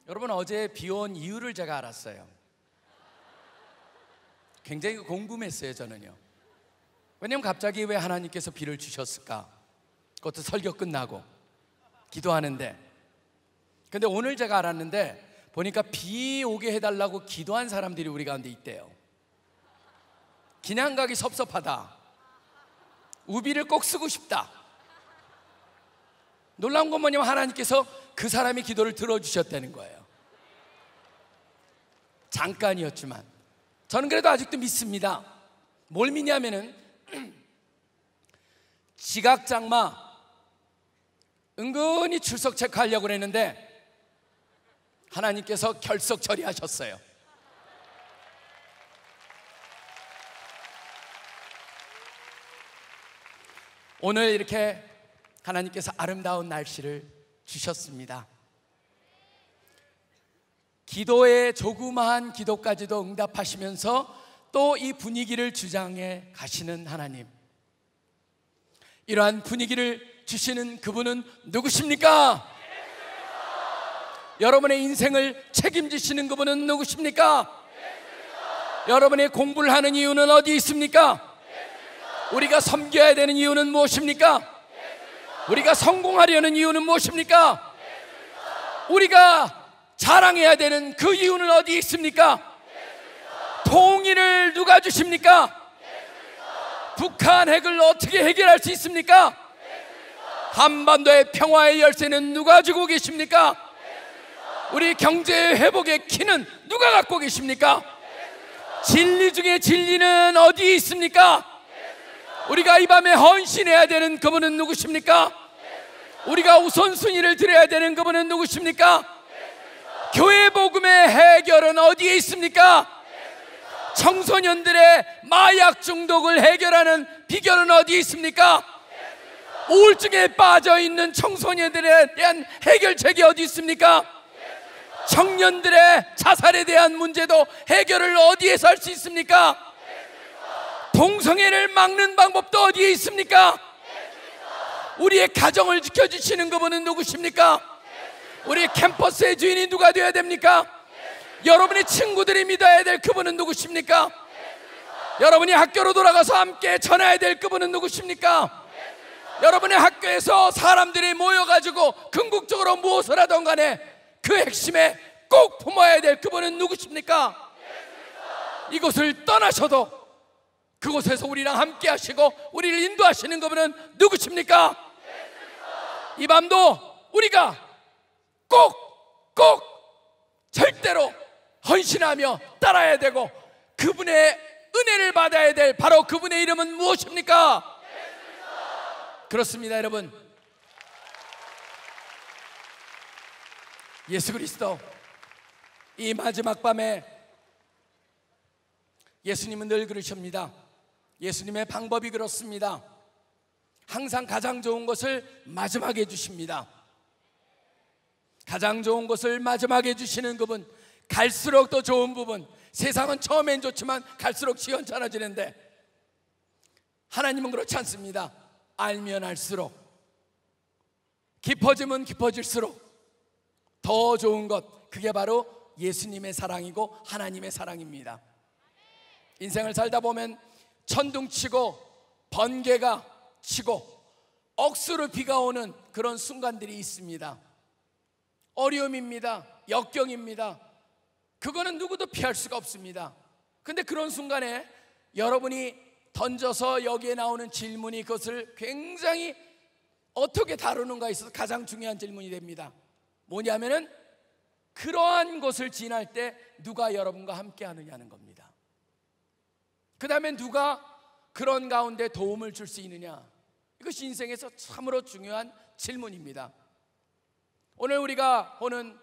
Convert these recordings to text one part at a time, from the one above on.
여러분, 어제 비 온 이유를 제가 알았어요. 굉장히 궁금했어요, 저는요. 왜냐면 갑자기 왜 하나님께서 비를 주셨을까? 그것도 설교 끝나고 기도하는데. 근데 오늘 제가 알았는데, 보니까 비 오게 해달라고 기도한 사람들이 우리 가운데 있대요. 그냥 가기 섭섭하다, 우비를 꼭 쓰고 싶다. 놀라운 건 뭐냐면 하나님께서 그 사람의 기도를 들어주셨다는 거예요. 잠깐이었지만 저는 그래도 아직도 믿습니다. 뭘 믿냐면은 지각장마 은근히 출석 체크하려고 그랬는데 하나님께서 결석 처리하셨어요. 오늘 이렇게 하나님께서 아름다운 날씨를 주셨습니다. 기도의 조그마한 기도까지도 응답하시면서 또 이 분위기를 주장해 가시는 하나님, 이러한 분위기를 주시는 그분은 누구십니까? 여러분의 인생을 책임지시는 그분은 누구십니까? 여러분의 공부를 하는 이유는 어디 있습니까? 우리가 섬겨야 되는 이유는 무엇입니까? 우리가 성공하려는 이유는 무엇입니까? 우리가 자랑해야 되는 그 이유는 어디 있습니까? 통일을 누가 주십니까? 북한 핵을 어떻게 해결할 수 있습니까? 한반도의 평화의 열쇠는 누가 주고 계십니까? 우리 경제 회복의 키는 누가 갖고 계십니까? 진리 중에 진리는 어디 있습니까? 우리가 이 밤에 헌신해야 되는 그분은 누구십니까? 우리가 우선순위를 드려야 되는 그분은 누구십니까? 교회 복음의 해결은 어디에 있습니까? 청소년들의 마약 중독을 해결하는 비결은 어디에 있습니까? 우울증에 빠져있는 청소년들에 대한 해결책이 어디 있습니까? 청년들의 자살에 대한 문제도 해결을 어디에서 할 수 있습니까? 동성애를 막는 방법도 어디에 있습니까? 우리의 가정을 지켜주시는 그분은 누구십니까? 우리 캠퍼스의 주인이 누가 되어야 됩니까? 여러분의 친구들이 믿어야 될 그분은 누구십니까? 여러분이 학교로 돌아가서 함께 전해야 될 그분은 누구십니까? 여러분의 학교에서 사람들이 모여가지고 궁극적으로 무엇을 하던 간에 그 핵심에 꼭 품어야 될 그분은 누구십니까? 이곳을 떠나셔도 그곳에서 우리랑 함께 하시고 우리를 인도하시는 그분은 누구십니까? 이 밤도 우리가 꼭 절대로 헌신하며 따라야 되고 그분의 은혜를 받아야 될 바로 그분의 이름은 무엇입니까? 그렇습니다, 여러분. 예수 그리스도, 이 마지막 밤에 예수님은 늘 그러십니다. 예수님의 방법이 그렇습니다. 항상 가장 좋은 것을 마지막에 주십니다. 가장 좋은 것을 마지막에 주시는 그분, 갈수록 더 좋은 부분. 세상은 처음엔 좋지만 갈수록 시원찮아지는데 하나님은 그렇지 않습니다. 알면 알수록, 깊어지면 깊어질수록 더 좋은 것, 그게 바로 예수님의 사랑이고 하나님의 사랑입니다. 인생을 살다 보면 천둥치고 번개가 치고 억수로 비가 오는 그런 순간들이 있습니다. 어려움입니다. 역경입니다. 그거는 누구도 피할 수가 없습니다. 근데 그런 순간에 여러분이 던져서 여기에 나오는 질문이 그것을 굉장히 어떻게 다루는가에 있어서 가장 중요한 질문이 됩니다. 뭐냐면은 그러한 것을 지날 때 누가 여러분과 함께 하느냐는 겁니다. 그 다음에 누가 그런 가운데 도움을 줄 수 있느냐, 이것이 인생에서 참으로 중요한 질문입니다. 오늘 우리가 보는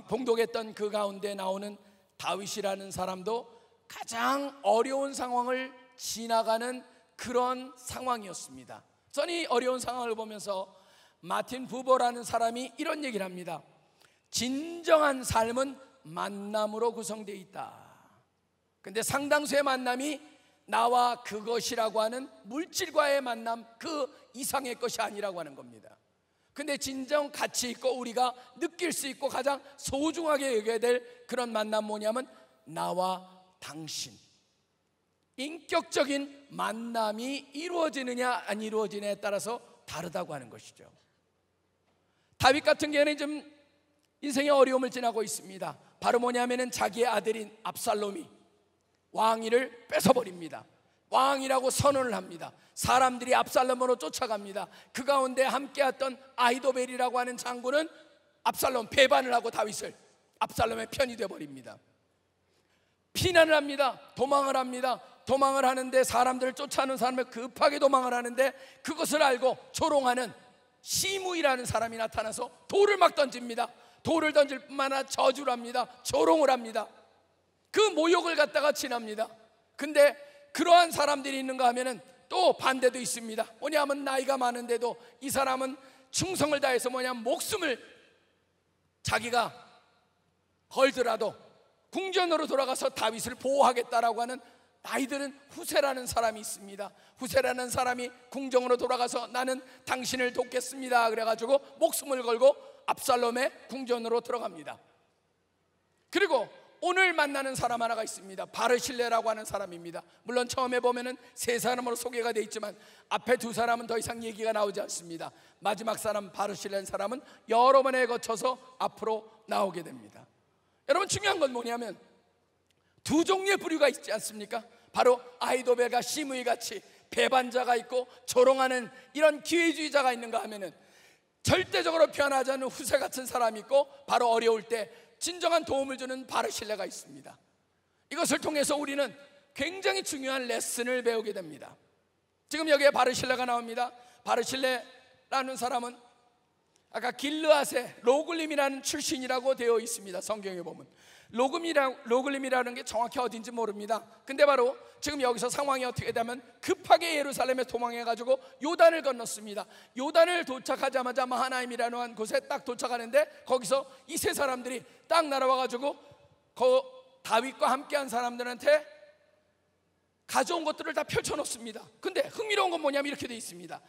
봉독했던 그 가운데 나오는 다윗이라는 사람도 가장 어려운 상황을 지나가는 그런 상황이었습니다. 저는 이 어려운 상황을 보면서 마틴 부버라는 사람이 이런 얘기를 합니다. 진정한 삶은 만남으로 구성되어 있다. 근데 상당수의 만남이 나와 그것이라고 하는 물질과의 만남 그 이상의 것이 아니라고 하는 겁니다. 근데 진정 가치 있고 우리가 느낄 수 있고 가장 소중하게 여겨야 될 그런 만남 뭐냐면 나와 당신, 인격적인 만남이 이루어지느냐 안 이루어지느냐에 따라서 다르다고 하는 것이죠. 다윗 같은 경우에는 좀 인생의 어려움을 지나고 있습니다. 바로 뭐냐면은 자기의 아들인 압살롬이 왕위를 뺏어버립니다. 왕이라고 선언을 합니다. 사람들이 압살롬으로 쫓아갑니다. 그 가운데 함께했던 아히도벨이라고 하는 장군은 압살롬 배반을 하고 다윗을 압살롬의 편이 되어버립니다. 피난을 합니다. 도망을 합니다. 도망을 하는데 사람들을 쫓아오는 사람을 급하게 도망을 하는데 그것을 알고 조롱하는 시므이라는 사람이 나타나서 돌을 막 던집니다. 돌을 던질 뿐만 아니라 저주를 합니다. 조롱을 합니다. 그 모욕을 갖다가 지납니다. 근데 그러한 사람들이 있는가 하면은 또 반대도 있습니다. 뭐냐면 나이가 많은데도 이 사람은 충성을 다해서 뭐냐면 목숨을 자기가 걸더라도 궁전으로 돌아가서 다윗을 보호하겠다라고 하는 나이 들은 후세라는 사람이 있습니다. 후세라는 사람이 궁정으로 돌아가서 나는 당신을 돕겠습니다 그래가지고 목숨을 걸고 압살롬의 궁전으로 들어갑니다. 그리고 오늘 만나는 사람 하나가 있습니다. 바르실레라고 하는 사람입니다. 물론 처음에 보면은 세 사람으로 소개가 되어 있지만 앞에 두 사람은 더 이상 얘기가 나오지 않습니다. 마지막 사람 바르실레라는 사람은 여러 번에 거쳐서 앞으로 나오게 됩니다. 여러분 중요한 건 뭐냐면 두 종류의 부류가 있지 않습니까? 바로 아히도벨과 시므이 같이 배반자가 있고 조롱하는 이런 기회주의자가 있는가 하면은 절대적으로 변하지 않는 후세 같은 사람이 있고 바로 어려울 때 진정한 도움을 주는 바르실레가 있습니다. 이것을 통해서 우리는 굉장히 중요한 레슨을 배우게 됩니다. 지금 여기에 바르실레가 나옵니다. 바르실레라는 사람은 아까 길르앗의 로글림이라는 출신이라고 되어 있습니다. 성경에 보면 로글림이라는 게 정확히 어딘지 모릅니다. 근데 바로 지금 여기서 상황이 어떻게 되면 급하게 예루살렘에 도망해가지고 요단을 건넜습니다. 요단을 도착하자마자 마하나임이라는 곳에 딱 도착하는데 거기서 이 세 사람들이 딱 날아와가지고 다윗과 함께한 사람들한테 가져온 것들을 다 펼쳐놓습니다. 근데 흥미로운 건 뭐냐면 이렇게 되어 있습니다.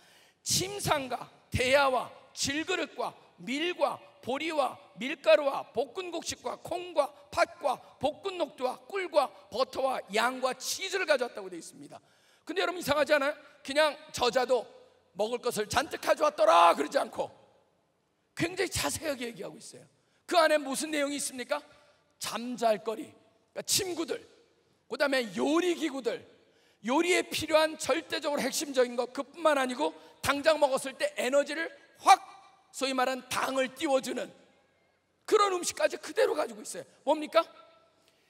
침상과 대야와 질그릇과 밀과 보리와 밀가루와 볶은 곡식과 콩과 팥과 볶은 녹두와 꿀과 버터와 양과 치즈를 가져왔다고 되어 있습니다. 근데 여러분 이상하지 않아요? 그냥 저자도 먹을 것을 잔뜩 가져왔더라 그러지 않고 굉장히 자세하게 얘기하고 있어요. 그 안에 무슨 내용이 있습니까? 잠잘거리, 그러니까 침구들, 그 다음에 요리기구들, 요리에 필요한 절대적으로 핵심적인 것 그뿐만 아니고 당장 먹었을 때 에너지를 확 소위 말하는 당을 띄워주는 그런 음식까지 그대로 가지고 있어요. 뭡니까?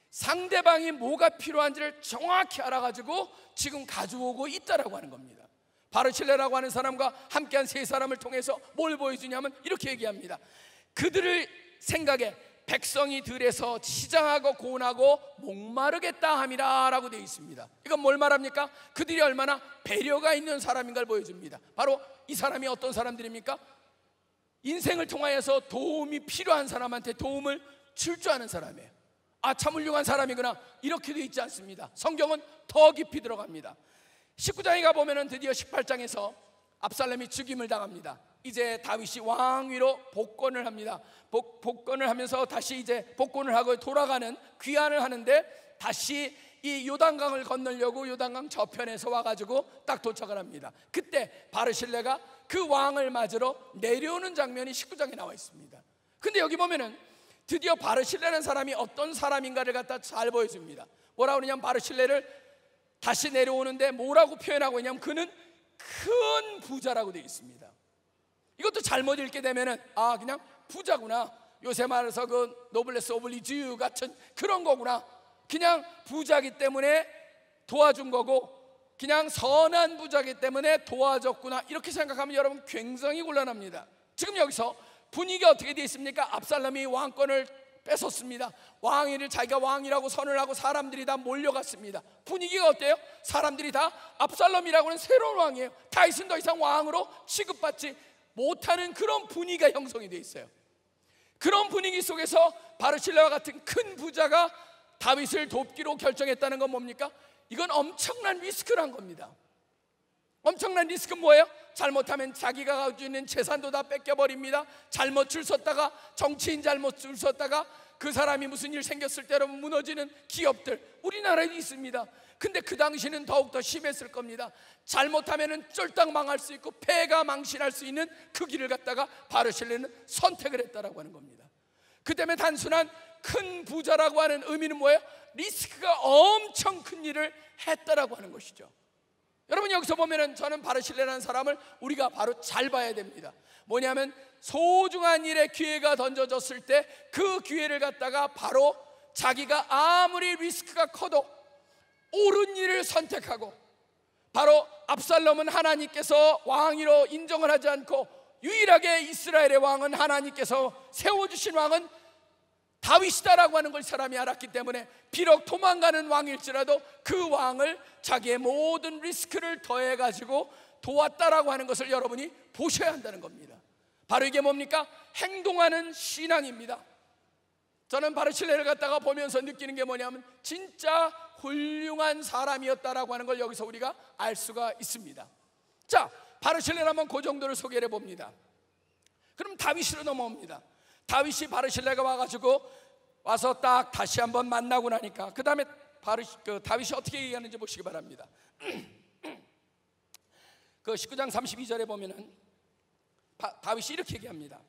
상대방이 뭐가 필요한지를 정확히 알아가지고 지금 가져오고 있다라고 하는 겁니다. 바르실레라고 하는 사람과 함께한 세 사람을 통해서 뭘 보여주냐면 이렇게 얘기합니다. 그들을 생각에 백성이 들에서 시장하고 고운하고 목마르겠다 함이라 라고 되어 있습니다. 이건 뭘 말합니까? 그들이 얼마나 배려가 있는 사람인 걸 보여줍니다. 바로 이 사람이 어떤 사람들입니까? 인생을 통하여서 도움이 필요한 사람한테 도움을 줄 줄 아는 사람이에요. 아, 참 훌륭한 사람이구나 이렇게도 있지 않습니다. 성경은 더 깊이 들어갑니다. 19장에 가보면 드디어 18장에서 압살롬이 죽임을 당합니다. 이제 다윗이 왕위로 복권을 합니다. 복권을 하면서 다시 이제 복권을 하고 돌아가는 귀환을 하는데 다시 이 요단강을 건너려고 요단강 저편에서 와가지고 딱 도착을 합니다. 그때 바르실레가 그 왕을 맞으러 내려오는 장면이 19장에 나와 있습니다. 근데 여기 보면은 드디어 바르실레라는 사람이 어떤 사람인가를 갖다 잘 보여줍니다. 뭐라고 그러냐면 바르실레를 다시 내려오는데 뭐라고 표현하고 있냐면 그는 큰 부자라고 되어 있습니다. 이것도 잘못 읽게 되면은 아 그냥 부자구나, 요새 말해서 그 노블레스 오브 리즈 같은 그런 거구나, 그냥 부자기 때문에 도와준 거고 그냥 선한 부자기 때문에 도와줬구나 이렇게 생각하면 여러분 굉장히 곤란합니다. 지금 여기서 분위기가 어떻게 되어 있습니까? 압살롬이 왕권을 뺏었습니다. 왕위를 자기가 왕이라고 선을 하고 사람들이 다 몰려갔습니다. 분위기가 어때요? 사람들이 다 압살롬이라고 하는 새로운 왕이에요. 다윗은 더 이상 왕으로 취급받지 못하는 그런 분위기가 형성이 되어 있어요. 그런 분위기 속에서 바르실레와 같은 큰 부자가 다윗을 돕기로 결정했다는 건 뭡니까? 이건 엄청난 리스크란 겁니다. 엄청난 리스크는 뭐예요? 잘못하면 자기가 가지고 있는 재산도 다 뺏겨버립니다. 잘못 줄 섰다가, 정치인 잘못 줄 섰다가 그 사람이 무슨 일 생겼을 때 여러분 무너지는 기업들 우리나라에 있습니다. 근데 그 당시는 더욱더 심했을 겁니다. 잘못하면 쫄딱 망할 수 있고 폐가 망신할 수 있는 그 길을 갖다가 바르실레는 선택을 했다라고 하는 겁니다. 그 때문에 단순한 큰 부자라고 하는 의미는 뭐예요? 리스크가 엄청 큰 일을 했다라고 하는 것이죠. 여러분 여기서 보면은 저는 바르실레라는 사람을 우리가 바로 잘 봐야 됩니다. 뭐냐면 소중한 일에 기회가 던져졌을 때 그 기회를 갖다가 바로 자기가 아무리 리스크가 커도 옳은 일을 선택하고, 바로 압살롬은 하나님께서 왕위로 인정을 하지 않고 유일하게 이스라엘의 왕은 하나님께서 세워주신 왕은 다윗이다라고 하는 걸 사람이 알았기 때문에 비록 도망가는 왕일지라도 그 왕을 자기의 모든 리스크를 더해가지고 도왔다라고 하는 것을 여러분이 보셔야 한다는 겁니다. 바로 이게 뭡니까? 행동하는 신앙입니다. 저는 바르실레를 갖다가 보면서 느끼는 게 뭐냐면 진짜 훌륭한 사람이었다라고 하는 걸 여기서 우리가 알 수가 있습니다. 자, 바르실레를 한번 그 정도를 소개를 해봅니다. 그럼 다윗으로 넘어옵니다. 다윗이 바르실레가 와서 딱 다시 한번 만나고 나니까 그 다음에 다윗이 어떻게 얘기하는지 보시기 바랍니다. 그 19장 32절에 보면은 다윗이 이렇게 얘기합니다.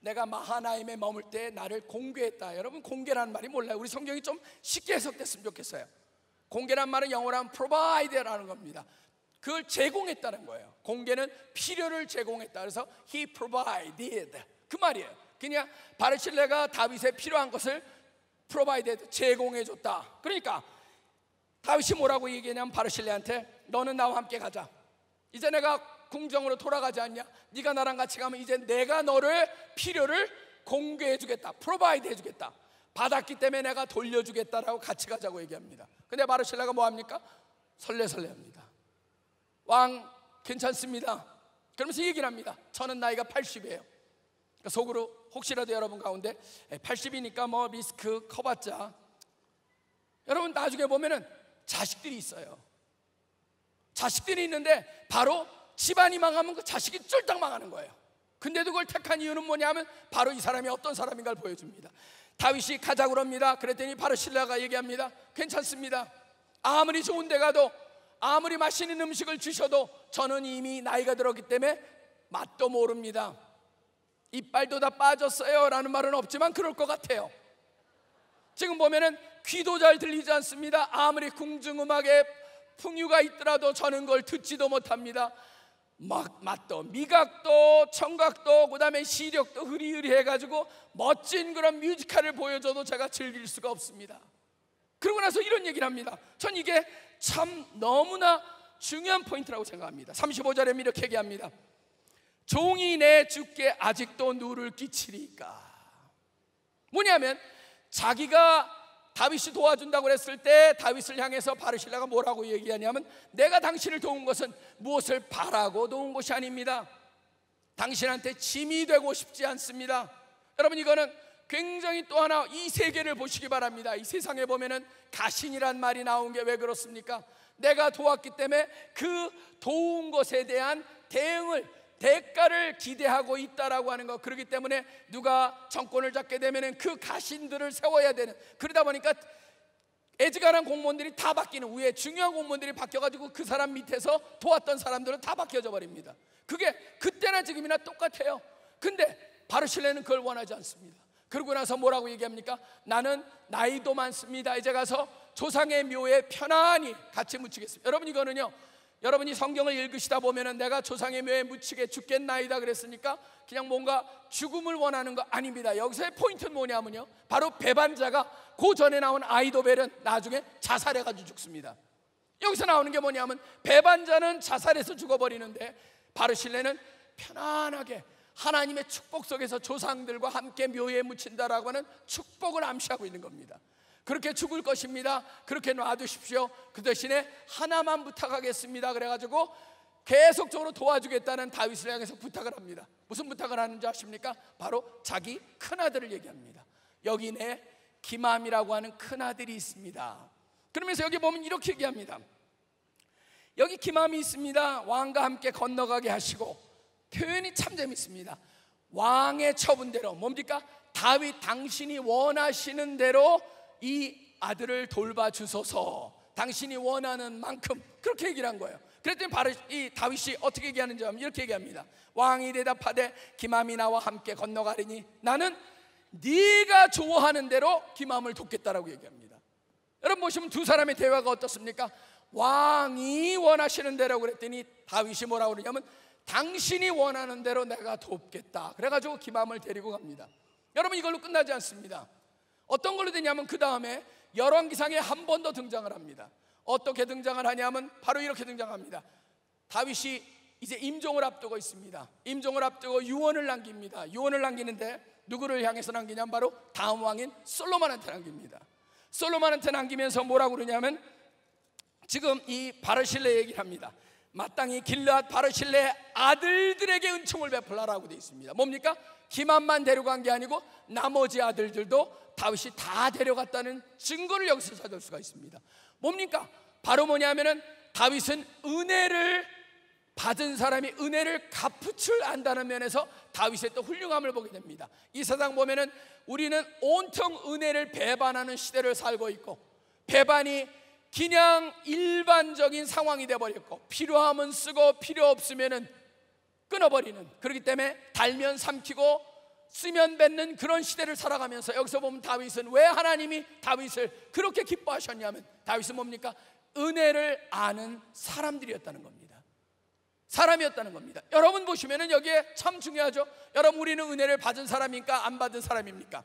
내가 마하나임에 머물 때 나를 공개했다. 여러분 공개라는 말이 몰라요. 우리 성경이 좀 쉽게 해석됐으면 좋겠어요. 공개란 말은 영어로 하면 provide라는 겁니다. 그걸 제공했다는 거예요. 공개는 필요를 제공했다. 그래서 he provided 그 말이에요. 그냥 바르실레가 다윗에 필요한 것을 provided 제공해줬다. 그러니까 다윗이 뭐라고 얘기했냐면 바르실레한테 너는 나와 함께 가자. 이제 내가 궁정으로 돌아가지 않냐? 네가 나랑 같이 가면 이제 내가 너를 필요를 공개해 주겠다, 프로바이드 해 주겠다. 받았기 때문에 내가 돌려주겠다라고 같이 가자고 얘기합니다. 근데 바르실레가 뭐합니까? 설레설레합니다. 왕 괜찮습니다. 그러면서 얘기를 합니다. 저는 나이가 80이에요. 그러니까 속으로 혹시라도 여러분 가운데 80이니까 뭐 리스크 커봤자, 여러분 나중에 보면은 자식들이 있어요. 자식들이 있는데 바로 집안이 망하면 그 자식이 쫄딱 망하는 거예요. 근데도 그걸 택한 이유는 뭐냐면 바로 이 사람이 어떤 사람인가를 보여줍니다. 다윗이 가자고 그럽니다. 그랬더니 바르실레가 얘기합니다. 괜찮습니다. 아무리 좋은 데 가도, 아무리 맛있는 음식을 주셔도 저는 이미 나이가 들었기 때문에 맛도 모릅니다. 이빨도 다 빠졌어요 라는 말은 없지만 그럴 것 같아요. 지금 보면은 귀도 잘 들리지 않습니다. 아무리 궁중음악에 풍류가 있더라도 저는 그걸 듣지도 못합니다. 맛도, 미각도, 청각도, 그 다음에 시력도 흐리흐리해가지고 멋진 그런 뮤지컬을 보여줘도 제가 즐길 수가 없습니다. 그러고 나서 이런 얘기를 합니다. 전 이게 참 너무나 중요한 포인트라고 생각합니다. 35절에 이렇게 얘기합니다. 종이 내 주께 아직도 누를 끼치리까. 뭐냐면 자기가 다윗이 도와준다고 그랬을 때 다윗을 향해서 바르실레가 뭐라고 얘기하냐면 내가 당신을 도운 것은 무엇을 바라고 도운 것이 아닙니다. 당신한테 짐이 되고 싶지 않습니다. 여러분 이거는 굉장히 또 하나 이 세계를 보시기 바랍니다. 이 세상에 보면은 가신이란 말이 나온 게 왜 그렇습니까? 내가 도왔기 때문에 그 도운 것에 대한 대가를 기대하고 있다라고 하는 것. 그렇기 때문에 누가 정권을 잡게 되면 그 가신들을 세워야 되는, 그러다 보니까 애지간한 공무원들이 다 바뀌는, 위에 중요한 공무원들이 바뀌어가지고 그 사람 밑에서 도왔던 사람들은 다 바뀌어져 버립니다. 그게 그때나 지금이나 똑같아요. 근데 바르실레는 그걸 원하지 않습니다. 그러고 나서 뭐라고 얘기합니까? 나는 나이도 많습니다. 이제 가서 조상의 묘에 편안히 같이 묻히겠습니다. 여러분 이거는요, 여러분이 성경을 읽으시다 보면은 내가 조상의 묘에 묻히게 죽겠나이다 그랬으니까 그냥 뭔가 죽음을 원하는 거 아닙니다. 여기서의 포인트는 뭐냐면요, 바로 배반자가 그 전에 나온 아이도벨은 나중에 자살해가지고 죽습니다. 여기서 나오는 게 뭐냐면 배반자는 자살해서 죽어버리는데 바르실레는 편안하게 하나님의 축복 속에서 조상들과 함께 묘에 묻힌다라고 하는 축복을 암시하고 있는 겁니다. 그렇게 죽을 것입니다. 그렇게 놔두십시오. 그 대신에 하나만 부탁하겠습니다. 그래가지고 계속적으로 도와주겠다는 다윗을 향해서 부탁을 합니다. 무슨 부탁을 하는지 아십니까? 바로 자기 큰아들을 얘기합니다. 여기 내 기맘이라고 하는 큰아들이 있습니다. 그러면서 여기 보면 이렇게 얘기합니다. 여기 기맘이 있습니다. 왕과 함께 건너가게 하시고, 표현이 참 재밌습니다. 왕의 처분대로, 뭡니까? 다윗 당신이 원하시는 대로 이 아들을 돌봐주소서, 당신이 원하는 만큼, 그렇게 얘기를 한 거예요. 그랬더니 바로 이 다윗이 어떻게 얘기하는지 하면 이렇게 얘기합니다. 왕이 대답하되 기맘이 나와 함께 건너가리니 나는 네가 좋아하는 대로 기맘을 돕겠다라고 얘기합니다. 여러분 보시면 두 사람의 대화가 어떻습니까? 왕이 원하시는 대로 그랬더니 다윗이 뭐라고 그러냐면 당신이 원하는 대로 내가 돕겠다. 그래가지고 기맘을 데리고 갑니다. 여러분 이걸로 끝나지 않습니다. 어떤 걸로 되냐면 그 다음에 열왕기상에 한 번 더 등장을 합니다. 어떻게 등장을 하냐면 바로 이렇게 등장합니다. 다윗이 이제 임종을 앞두고 있습니다. 임종을 앞두고 유언을 남깁니다. 유언을 남기는데 누구를 향해서 남기냐면 바로 다음 왕인 솔로몬한테 남깁니다. 솔로몬한테 남기면서 뭐라고 그러냐면 지금 이 바르실레 얘기를 합니다. 마땅히 길르앗 바르실레 아들들에게 은총을 베풀라라고 되어 있습니다. 뭡니까? 기맘만 데려간 게 아니고 나머지 아들들도 다윗이 다 데려갔다는 증거를 여기서 찾을 수가 있습니다. 뭡니까? 바로 뭐냐면은 다윗은 은혜를 받은 사람이 은혜를 갚을 줄 안다는 면에서 다윗의 또 훌륭함을 보게 됩니다. 이 세상 보면은 우리는 온통 은혜를 배반하는 시대를 살고 있고, 배반이 그냥 일반적인 상황이 되어버렸고, 필요하면 쓰고 필요 없으면은 끊어버리는, 그렇기 때문에 달면 삼키고 쓰면 뱉는 그런 시대를 살아가면서 여기서 보면 다윗은 왜 하나님이 다윗을 그렇게 기뻐하셨냐면 다윗은 뭡니까? 은혜를 아는 사람들이었다는 겁니다. 사람이었다는 겁니다. 여러분 보시면은 여기에 참 중요하죠. 여러분 우리는 은혜를 받은 사람입니까? 안 받은 사람입니까?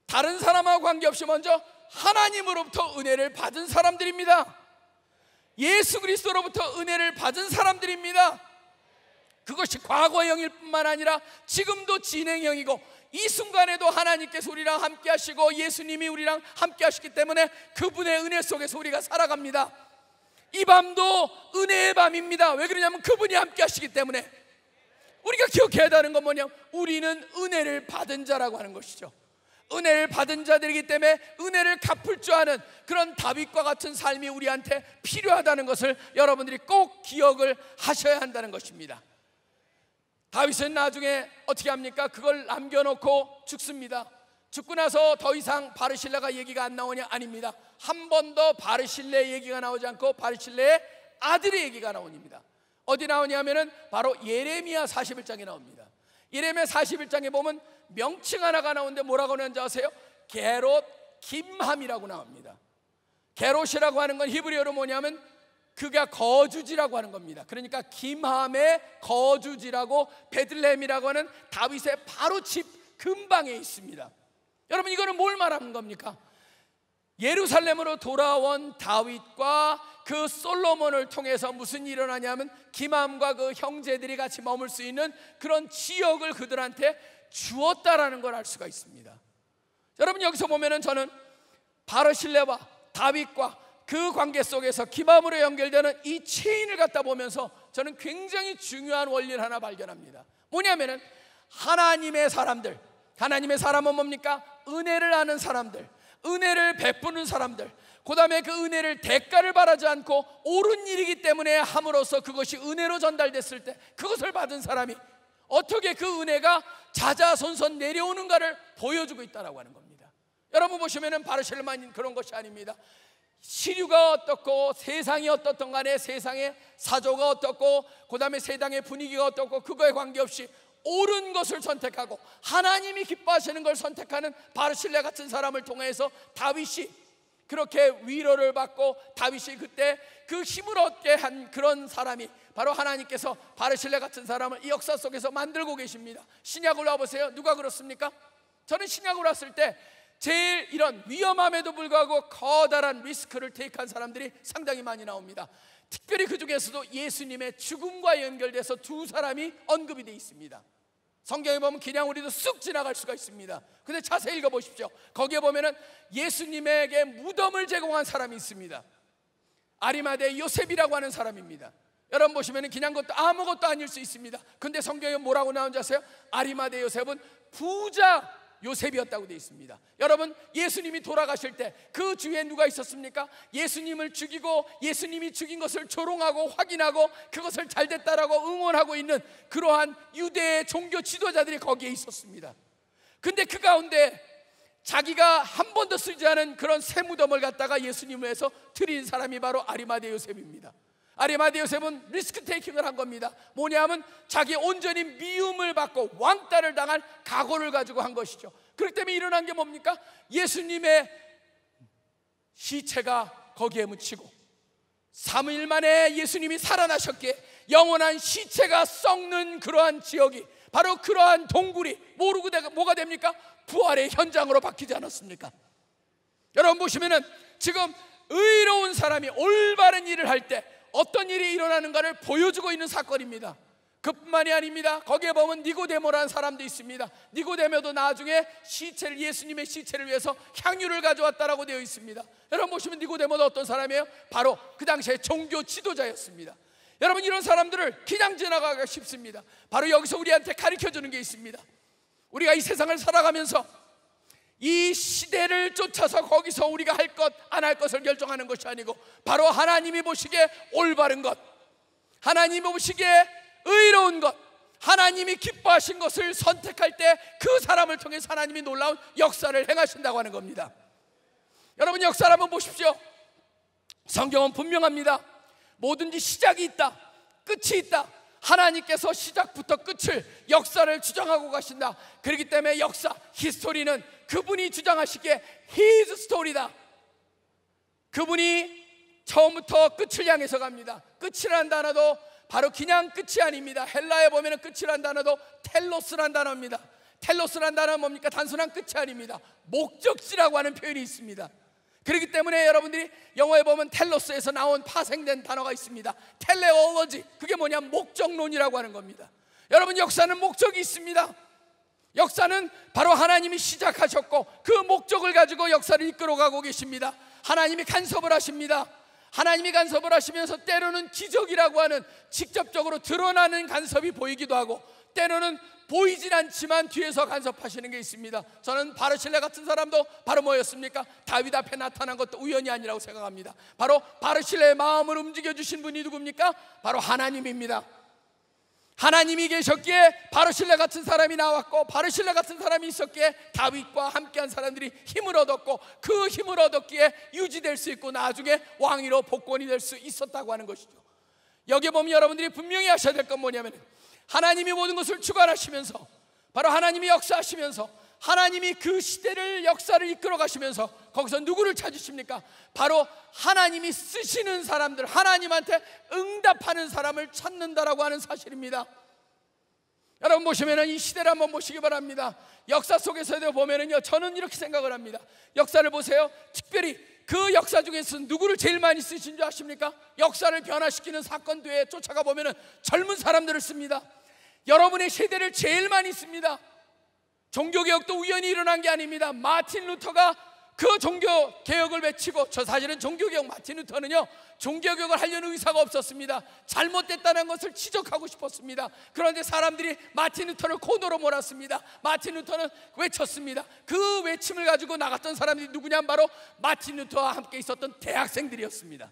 다른 사람하고 관계없이 먼저 하나님으로부터 은혜를 받은 사람들입니다. 예수 그리스도로부터 은혜를 받은 사람들입니다. 그것이 과거형일 뿐만 아니라 지금도 진행형이고, 이 순간에도 하나님께서 우리랑 함께 하시고 예수님이 우리랑 함께 하시기 때문에 그분의 은혜 속에서 우리가 살아갑니다. 이 밤도 은혜의 밤입니다. 왜 그러냐면 그분이 함께 하시기 때문에. 우리가 기억해야 하는 건 뭐냐면 우리는 은혜를 받은 자라고 하는 것이죠. 은혜를 받은 자들이기 때문에 은혜를 갚을 줄 아는 그런 다윗과 같은 삶이 우리한테 필요하다는 것을 여러분들이 꼭 기억을 하셔야 한다는 것입니다. 다윗은 나중에 어떻게 합니까? 그걸 남겨놓고 죽습니다. 죽고 나서 더 이상 바르실레가 얘기가 안 나오냐? 아닙니다. 한 번 더 바르실레 얘기가 나오지 않고 바르실레의 아들의 얘기가 나옵니다. 어디 나오냐면은 바로 예레미야 41장에 나옵니다. 예레미야 41장에 보면 명칭 하나가 나오는데 뭐라고 하는지 아세요? 게롯 김함이라고 나옵니다. 게롯이라고 하는 건 히브리어로 뭐냐면 그가 거주지라고 하는 겁니다. 그러니까 김함의 거주지라고, 베들레헴이라고 하는 다윗의 바로 집 근방에 있습니다. 여러분 이거는 뭘 말하는 겁니까? 예루살렘으로 돌아온 다윗과 그 솔로몬을 통해서 무슨 일이 일어나냐면 김함과 그 형제들이 같이 머물 수 있는 그런 지역을 그들한테 주었다라는 걸 알 수가 있습니다. 여러분 여기서 보면은 저는 바르실레와 다윗과 그 관계 속에서 기맘으로 연결되는 이 체인을 갖다 보면서 저는 굉장히 중요한 원리를 하나 발견합니다. 뭐냐면은 하나님의 사람들, 하나님의 사람은 뭡니까? 은혜를 아는 사람들, 은혜를 베푸는 사람들, 그 다음에 그 은혜를 대가를 바라지 않고 옳은 일이기 때문에 함으로써 그것이 은혜로 전달됐을 때 그것을 받은 사람이 어떻게 그 은혜가 자자손손 내려오는가를 보여주고 있다고 하는 겁니다. 여러분 보시면은 바르실레만 그런 것이 아닙니다. 시류가 어떻고 세상이 어떻든 간에 세상의 사조가 어떻고 그 다음에 세상의 분위기가 어떻고 그거에 관계없이 옳은 것을 선택하고 하나님이 기뻐하시는 걸 선택하는 바르실레 같은 사람을 통해서 다윗이 그렇게 위로를 받고 다윗이 그때 그 힘을 얻게 한 그런 사람이 바로 하나님께서 바르실레 같은 사람을 이 역사 속에서 만들고 계십니다. 신약으로 와보세요. 누가 그렇습니까? 저는 신약으로 왔을 때 제일 이런 위험함에도 불구하고 커다란 리스크를 테이크한 사람들이 상당히 많이 나옵니다. 특별히 그 중에서도 예수님의 죽음과 연결돼서 두 사람이 언급이 되어 있습니다. 성경에 보면 그냥 우리도 쑥 지나갈 수가 있습니다. 근데 자세히 읽어보십시오. 거기에 보면은 예수님에게 무덤을 제공한 사람이 있습니다. 아리마대 요셉이라고 하는 사람입니다. 여러분 보시면은 그냥 것도 아무것도 아닐 수 있습니다. 근데 성경에 뭐라고 나오는지 아세요? 아리마대 요셉은 부자 요셉이었다고 되어 있습니다. 여러분, 예수님이 돌아가실 때 그 주위에 누가 있었습니까? 예수님을 죽이고 예수님이 죽인 것을 조롱하고 확인하고 그것을 잘됐다라고 응원하고 있는 그러한 유대의 종교 지도자들이 거기에 있었습니다. 근데 그 가운데 자기가 한 번도 쓰지 않은 그런 새 무덤을 갖다가 예수님을 위해서 드린 사람이 바로 아리마대 요셉입니다. 아리마대 요셉은 리스크 테이킹을 한 겁니다. 뭐냐면 자기 온전히 미움을 받고 왕따를 당할 각오를 가지고 한 것이죠. 그렇기 때문에 일어난 게 뭡니까? 예수님의 시체가 거기에 묻히고 3일 만에 예수님이 살아나셨기에 영원한 시체가 썩는 그러한 지역이 바로 그러한 동굴이 모르고 뭐가 됩니까? 부활의 현장으로 바뀌지 않았습니까? 여러분 보시면은 지금 의로운 사람이 올바른 일을 할 때 어떤 일이 일어나는가를 보여주고 있는 사건입니다. 그뿐만이 아닙니다. 거기에 보면 니고데모라는 사람도 있습니다. 니고데모도 나중에 시체를, 예수님의 시체를 위해서 향유를 가져왔다라고 되어 있습니다. 여러분 보시면 니고데모도 어떤 사람이에요? 바로 그 당시에 종교 지도자였습니다. 여러분, 이런 사람들을 그냥 지나가기가 쉽습니다. 바로 여기서 우리한테 가르쳐주는 게 있습니다. 우리가 이 세상을 살아가면서 이 시대를 쫓아서 거기서 우리가 할 것 안 할 것을 결정하는 것이 아니고 바로 하나님이 보시기에 올바른 것, 하나님이 보시기에 의로운 것, 하나님이 기뻐하신 것을 선택할 때 그 사람을 통해서 하나님이 놀라운 역사를 행하신다고 하는 겁니다. 여러분, 역사를 한번 보십시오. 성경은 분명합니다. 뭐든지 시작이 있다, 끝이 있다. 하나님께서 시작부터 끝을, 역사를 주장하고 가신다. 그렇기 때문에 역사, 히스토리는 그분이 주장하시기에 His story다. 그분이 처음부터 끝을 향해서 갑니다. 끝이라는 단어도 바로 그냥 끝이 아닙니다. 헬라에 보면 끝이라는 단어도 텔로스라는 단어입니다. 텔로스라는 단어는 뭡니까? 단순한 끝이 아닙니다. 목적지라고 하는 표현이 있습니다. 그렇기 때문에 여러분들이 영어에 보면 텔로스에서 나온 파생된 단어가 있습니다. 텔레올로지, 그게 뭐냐? 목적론이라고 하는 겁니다. 여러분, 역사는 목적이 있습니다. 역사는 바로 하나님이 시작하셨고 그 목적을 가지고 역사를 이끌어가고 계십니다. 하나님이 간섭을 하십니다. 하나님이 간섭을 하시면서 때로는 기적이라고 하는 직접적으로 드러나는 간섭이 보이기도 하고 때로는 보이진 않지만 뒤에서 간섭하시는 게 있습니다. 저는 바르실레 같은 사람도 바로 뭐였습니까? 다윗 앞에 나타난 것도 우연이 아니라고 생각합니다. 바로 바르실레의 마음을 움직여주신 분이 누굽니까? 바로 하나님입니다. 하나님이 계셨기에 바르실레 같은 사람이 나왔고 바르실레 같은 사람이 있었기에 다윗과 함께한 사람들이 힘을 얻었고 그 힘을 얻었기에 유지될 수 있고 나중에 왕위로 복권이 될 수 있었다고 하는 것이죠. 여기 보면 여러분들이 분명히 하셔야 될 건 뭐냐면 하나님이 모든 것을 주관하시면서 바로 하나님이 역사하시면서 하나님이 그 시대를 역사를 이끌어 가시면서 거기서 누구를 찾으십니까? 바로 하나님이 쓰시는 사람들, 하나님한테 응답하는 사람을 찾는다라고 하는 사실입니다. 여러분 보시면은 이 시대를 한번 보시기 바랍니다. 역사 속에서도 보면은요, 저는 이렇게 생각을 합니다. 역사를 보세요. 특별히 그 역사 중에서 누구를 제일 많이 쓰신 줄 아십니까? 역사를 변화시키는 사건 뒤에 쫓아가 보면은 젊은 사람들을 씁니다. 여러분의 세대를 제일 많이 씁니다. 종교개혁도 우연히 일어난 게 아닙니다. 마틴 루터가 그 종교개혁을 외치고, 저 사실은 종교개혁, 마틴 루터는요 종교개혁을 하려는 의사가 없었습니다. 잘못됐다는 것을 지적하고 싶었습니다. 그런데 사람들이 마틴 루터를 코너로 몰았습니다. 마틴 루터는 외쳤습니다. 그 외침을 가지고 나갔던 사람들이 누구냐면 바로 마틴 루터와 함께 있었던 대학생들이었습니다.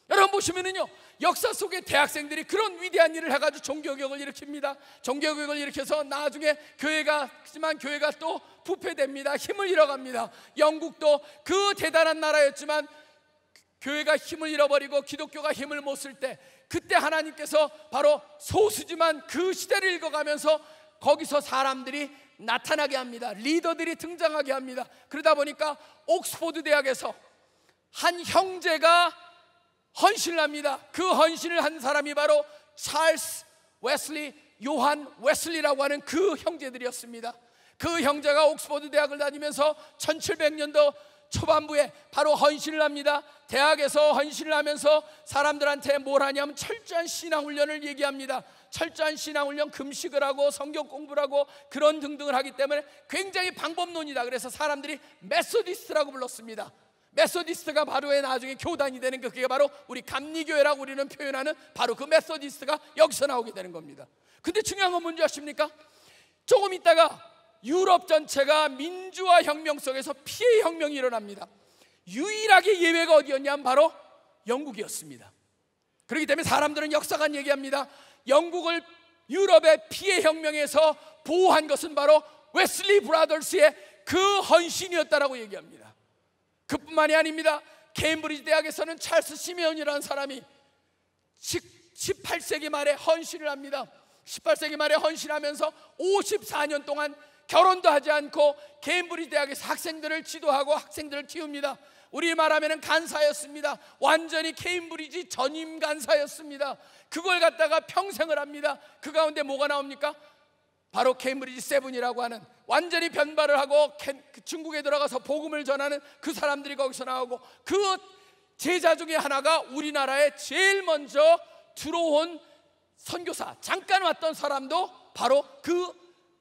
여러분 보시면은요, 역사 속에 대학생들이 그런 위대한 일을 해가지고 종교개혁을 일으킵니다. 종교개혁을 일으켜서 나중에 교회가 또 부패됩니다. 힘을 잃어갑니다. 영국도 그 대단한 나라였지만 교회가 힘을 잃어버리고 기독교가 힘을 못 쓸 때, 그때 하나님께서 바로 소수지만 그 시대를 읽어가면서 거기서 사람들이 나타나게 합니다. 리더들이 등장하게 합니다. 그러다 보니까 옥스포드 대학에서 한 형제가 헌신을 합니다. 그 헌신을 한 사람이 바로 찰스 웨슬리, 요한 웨슬리라고 하는 그 형제들이었습니다. 그 형제가 옥스포드 대학을 다니면서 1700년도 초반부에 바로 헌신을 합니다. 대학에서 헌신을 하면서 사람들한테 뭘 하냐면 철저한 신앙훈련을 얘기합니다. 철저한 신앙훈련, 금식을 하고 성경 공부를 하고 그런 등등을 하기 때문에 굉장히 방법론이다. 그래서 사람들이 메소디스트라고 불렀습니다. 메소디스트가 바로 나중에 교단이 되는 게, 그게 바로 우리 감리교회라고 우리는 표현하는 바로 그 메소디스트가 여기서 나오게 되는 겁니다. 근데 중요한 건 뭔지 아십니까? 조금 있다가 유럽 전체가 민주화 혁명 속에서 피해 혁명이 일어납니다. 유일하게 예외가 어디였냐면 바로 영국이었습니다. 그렇기 때문에 사람들은 역사관 얘기합니다. 영국을 유럽의 피해 혁명에서 보호한 것은 바로 웨슬리 브라더스의 그 헌신이었다라고 얘기합니다. 그뿐만이 아닙니다. 케임브리지 대학에서는 찰스 시메온이라는 사람이 18세기 말에 헌신을 합니다. 18세기 말에 헌신하면서 54년 동안 결혼도 하지 않고 케임브리지 대학에서 학생들을 지도하고 학생들을 키웁니다. 우리 말하면 간사였습니다. 완전히 케임브리지 전임 간사였습니다. 그걸 갖다가 평생을 합니다. 그 가운데 뭐가 나옵니까? 바로 케임브리지 세븐이라고 하는, 완전히 변발을 하고 중국에 들어가서 복음을 전하는 그 사람들이 거기서 나오고, 그 제자 중에 하나가 우리나라에 제일 먼저 들어온 선교사, 잠깐 왔던 사람도 바로 그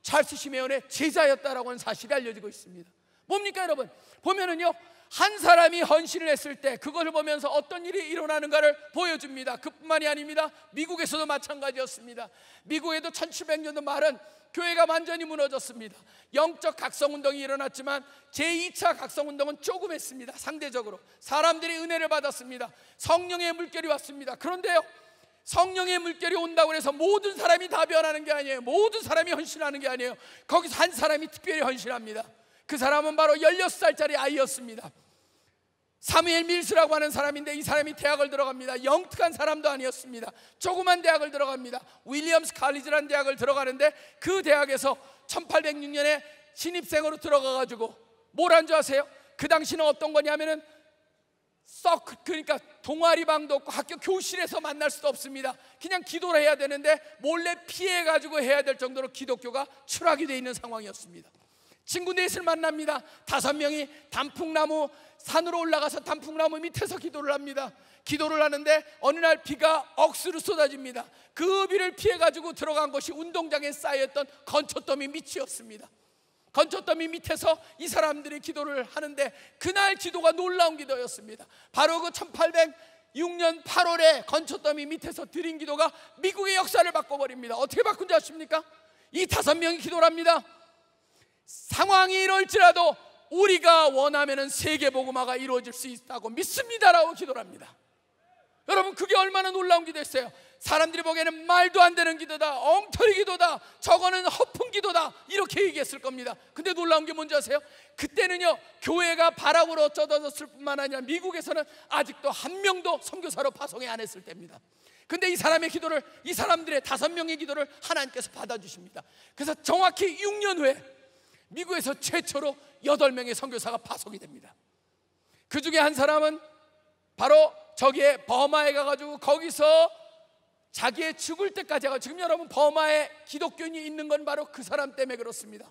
찰스 시메온의 제자였다라고 하는 사실이 알려지고 있습니다. 뭡니까 여러분? 보면은요, 한 사람이 헌신을 했을 때 그것을 보면서 어떤 일이 일어나는가를 보여줍니다. 그뿐만이 아닙니다. 미국에서도 마찬가지였습니다. 미국에도 1700년도 말은 교회가 완전히 무너졌습니다. 영적 각성운동이 일어났지만 제2차 각성운동은 조금 했습니다. 상대적으로 사람들이 은혜를 받았습니다. 성령의 물결이 왔습니다. 그런데요, 성령의 물결이 온다고 해서 모든 사람이 다 변하는 게 아니에요. 모든 사람이 헌신하는 게 아니에요. 거기서 한 사람이 특별히 헌신합니다. 그 사람은 바로 16살짜리 아이였습니다. 사무엘 밀스라고 하는 사람인데, 이 사람이 대학을 들어갑니다. 영특한 사람도 아니었습니다. 조그만 대학을 들어갑니다. 윌리엄스 칼리지라는 대학을 들어가는데, 그 대학에서 1806년에 신입생으로 들어가가지고 뭘 한 줄 아세요? 그 당시는 어떤 거냐면은 그러니까 동아리방도 없고 학교 교실에서 만날 수도 없습니다. 그냥 기도를 해야 되는데 몰래 피해가지고 해야 될 정도로 기독교가 추락이 되어 있는 상황이었습니다. 친구 넷을 만납니다. 5명이 단풍나무 산으로 올라가서 단풍나무 밑에서 기도를 합니다. 기도를 하는데 어느 날 비가 억수로 쏟아집니다. 그 비를 피해가지고 들어간 것이 운동장에 쌓였던 건초더미 밑이었습니다. 건초더미 밑에서 이 사람들이 기도를 하는데, 그날 기도가 놀라운 기도였습니다. 바로 그 1806년 8월에 건초더미 밑에서 드린 기도가 미국의 역사를 바꿔버립니다. 어떻게 바꾼지 아십니까? 이 5명이 기도를 합니다. 상황이 이럴지라도 우리가 원하면 세계복음화가 이루어질 수 있다고 믿습니다라고 기도를 합니다. 여러분, 그게 얼마나 놀라운 기도였어요. 사람들이 보기에는 말도 안 되는 기도다, 엉터리 기도다, 저거는 허풍 기도다, 이렇게 얘기했을 겁니다. 근데 놀라운 게 뭔지 아세요? 그때는요, 교회가 바람으로 젖어졌을 뿐만 아니라 미국에서는 아직도 한 명도 선교사로 파송이 안 했을 때입니다. 근데 이 사람의 기도를, 이 사람들의 5명의 기도를 하나님께서 받아주십니다. 그래서 정확히 6년 후에 미국에서 최초로 8명의 선교사가 파송이 됩니다. 그 중에 한 사람은 바로 저기에 버마에 가가지고 거기서 자기의 죽을 때까지 하고, 지금 여러분 버마에 기독교인이 있는 건 바로 그 사람 때문에 그렇습니다.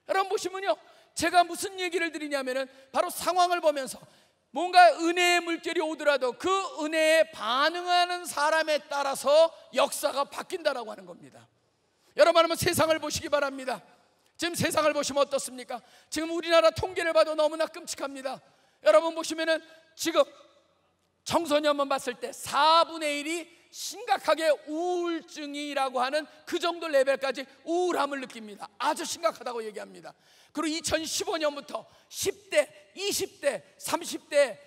여러분 보시면요, 제가 무슨 얘기를 드리냐면은 바로 상황을 보면서 뭔가 은혜의 물결이 오더라도 그 은혜에 반응하는 사람에 따라서 역사가 바뀐다라고 하는 겁니다. 여러분 한번 세상을 보시기 바랍니다. 지금 세상을 보시면 어떻습니까? 지금 우리나라 통계를 봐도 너무나 끔찍합니다. 여러분 보시면은 지금 청소년만 봤을 때 4분의 1이 심각하게 우울증이라고 하는 그 정도 레벨까지 우울함을 느낍니다. 아주 심각하다고 얘기합니다. 그리고 2015년부터 10대, 20대, 30대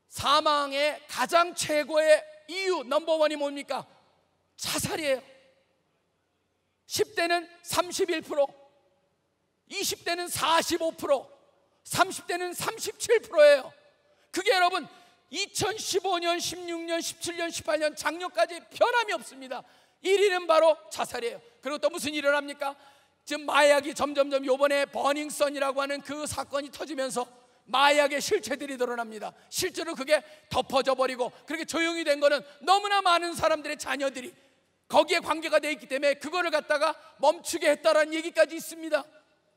사망의 가장 최고의 이유 넘버원이 뭡니까? 자살이에요. 10대는 31%, 20대는 45%, 30대는 37%예요. 그게 여러분 2015년, 16년, 17년, 18년 작년까지 변함이 없습니다. 1위는 바로 자살이에요. 그리고 또 무슨 일이 일어납니까? 지금 마약이 점점점, 요번에 버닝썬이라고 하는 그 사건이 터지면서 마약의 실체들이 드러납니다. 실제로 그게 덮어져 버리고, 그렇게 조용히 된 거는 너무나 많은 사람들의 자녀들이 거기에 관계가 돼 있기 때문에 그거를 갖다가 멈추게 했다라는 얘기까지 있습니다.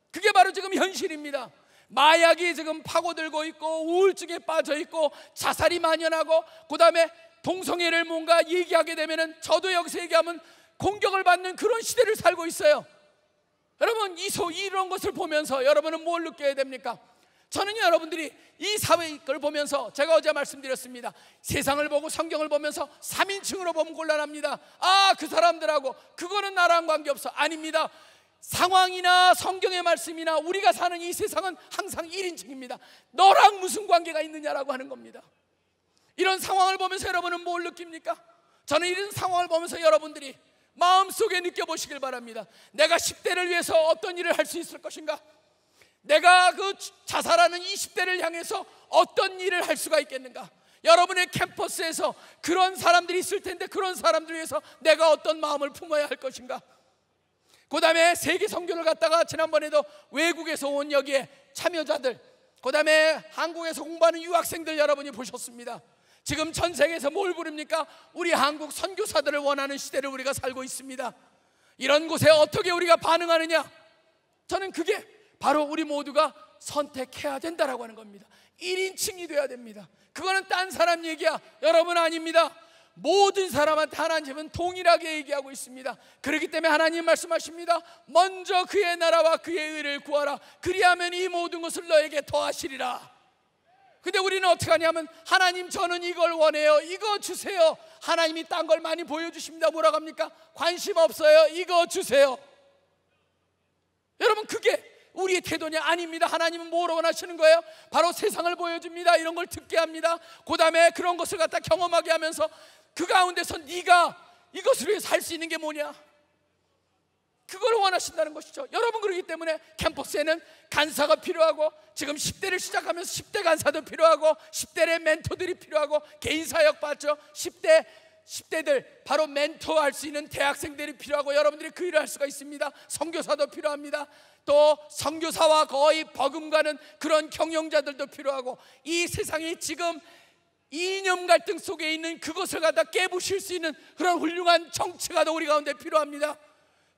그게 바로 지금 현실입니다. 마약이 지금 파고들고 있고, 우울증에 빠져 있고, 자살이 만연하고, 그 다음에 동성애를 뭔가 얘기하게 되면은, 저도 여기서 얘기하면 공격을 받는 그런 시대를 살고 있어요. 여러분 이런 것을 보면서 여러분은 뭘 느껴야 됩니까? 저는요, 여러분들이 이 사회를 보면서, 제가 어제 말씀드렸습니다. 세상을 보고 성경을 보면서 3인칭으로 보면 곤란합니다. 아, 그 사람들하고 그거는 나랑 관계없어. 아닙니다. 상황이나 성경의 말씀이나 우리가 사는 이 세상은 항상 1인칭입니다. 너랑 무슨 관계가 있느냐라고 하는 겁니다. 이런 상황을 보면서 여러분은 뭘 느낍니까? 저는 이런 상황을 보면서 여러분들이 마음속에 느껴보시길 바랍니다. 내가 10대를 위해서 어떤 일을 할 수 있을 것인가? 내가 그 자살하는 20대를 향해서 어떤 일을 할 수가 있겠는가? 여러분의 캠퍼스에서 그런 사람들이 있을 텐데 그런 사람들 위해서 내가 어떤 마음을 품어야 할 것인가? 그 다음에 세계 선교를 갔다가 지난번에도 외국에서 온 여기에 참여자들, 그 다음에 한국에서 공부하는 유학생들 여러분이 보셨습니다. 지금 전 세계에서 뭘 부릅니까? 우리 한국 선교사들을 원하는 시대를 우리가 살고 있습니다. 이런 곳에 어떻게 우리가 반응하느냐? 저는 그게 바로 우리 모두가 선택해야 된다라고 하는 겁니다. 1인칭이 돼야 됩니다. 그거는 딴 사람 얘기야, 여러분 아닙니다. 모든 사람한테 하나님은 동일하게 얘기하고 있습니다. 그렇기 때문에 하나님 말씀하십니다. 먼저 그의 나라와 그의 의를 구하라. 그리하면 이 모든 것을 너에게 더하시리라. 근데 우리는 어떻게 하냐면 하나님 저는 이걸 원해요, 이거 주세요. 하나님이 딴 걸 많이 보여주십니다. 뭐라고 합니까? 관심 없어요, 이거 주세요. 여러분 그게 우리의 태도냐? 아닙니다. 하나님은 뭘 원하시는 거예요? 바로 세상을 보여줍니다. 이런 걸 듣게 합니다. 그 다음에 그런 것을 갖다 경험하게 하면서 그 가운데서 네가 이것을 위해서 할 수 있는 게 뭐냐? 그걸 원하신다는 것이죠. 여러분 그렇기 때문에 캠퍼스에는 간사가 필요하고, 지금 10대를 시작하면서 10대 간사도 필요하고, 10대의 멘토들이 필요하고, 개인 사역 받죠. 10대들 바로 멘토할 수 있는 대학생들이 필요하고, 여러분들이 그 일을 할 수가 있습니다. 선교사도 필요합니다. 또 선교사와 거의 버금가는 그런 경영자들도 필요하고, 이 세상이 지금 이념 갈등 속에 있는 그것을 갖다 깨부실 수 있는 그런 훌륭한 정치가도 우리 가운데 필요합니다.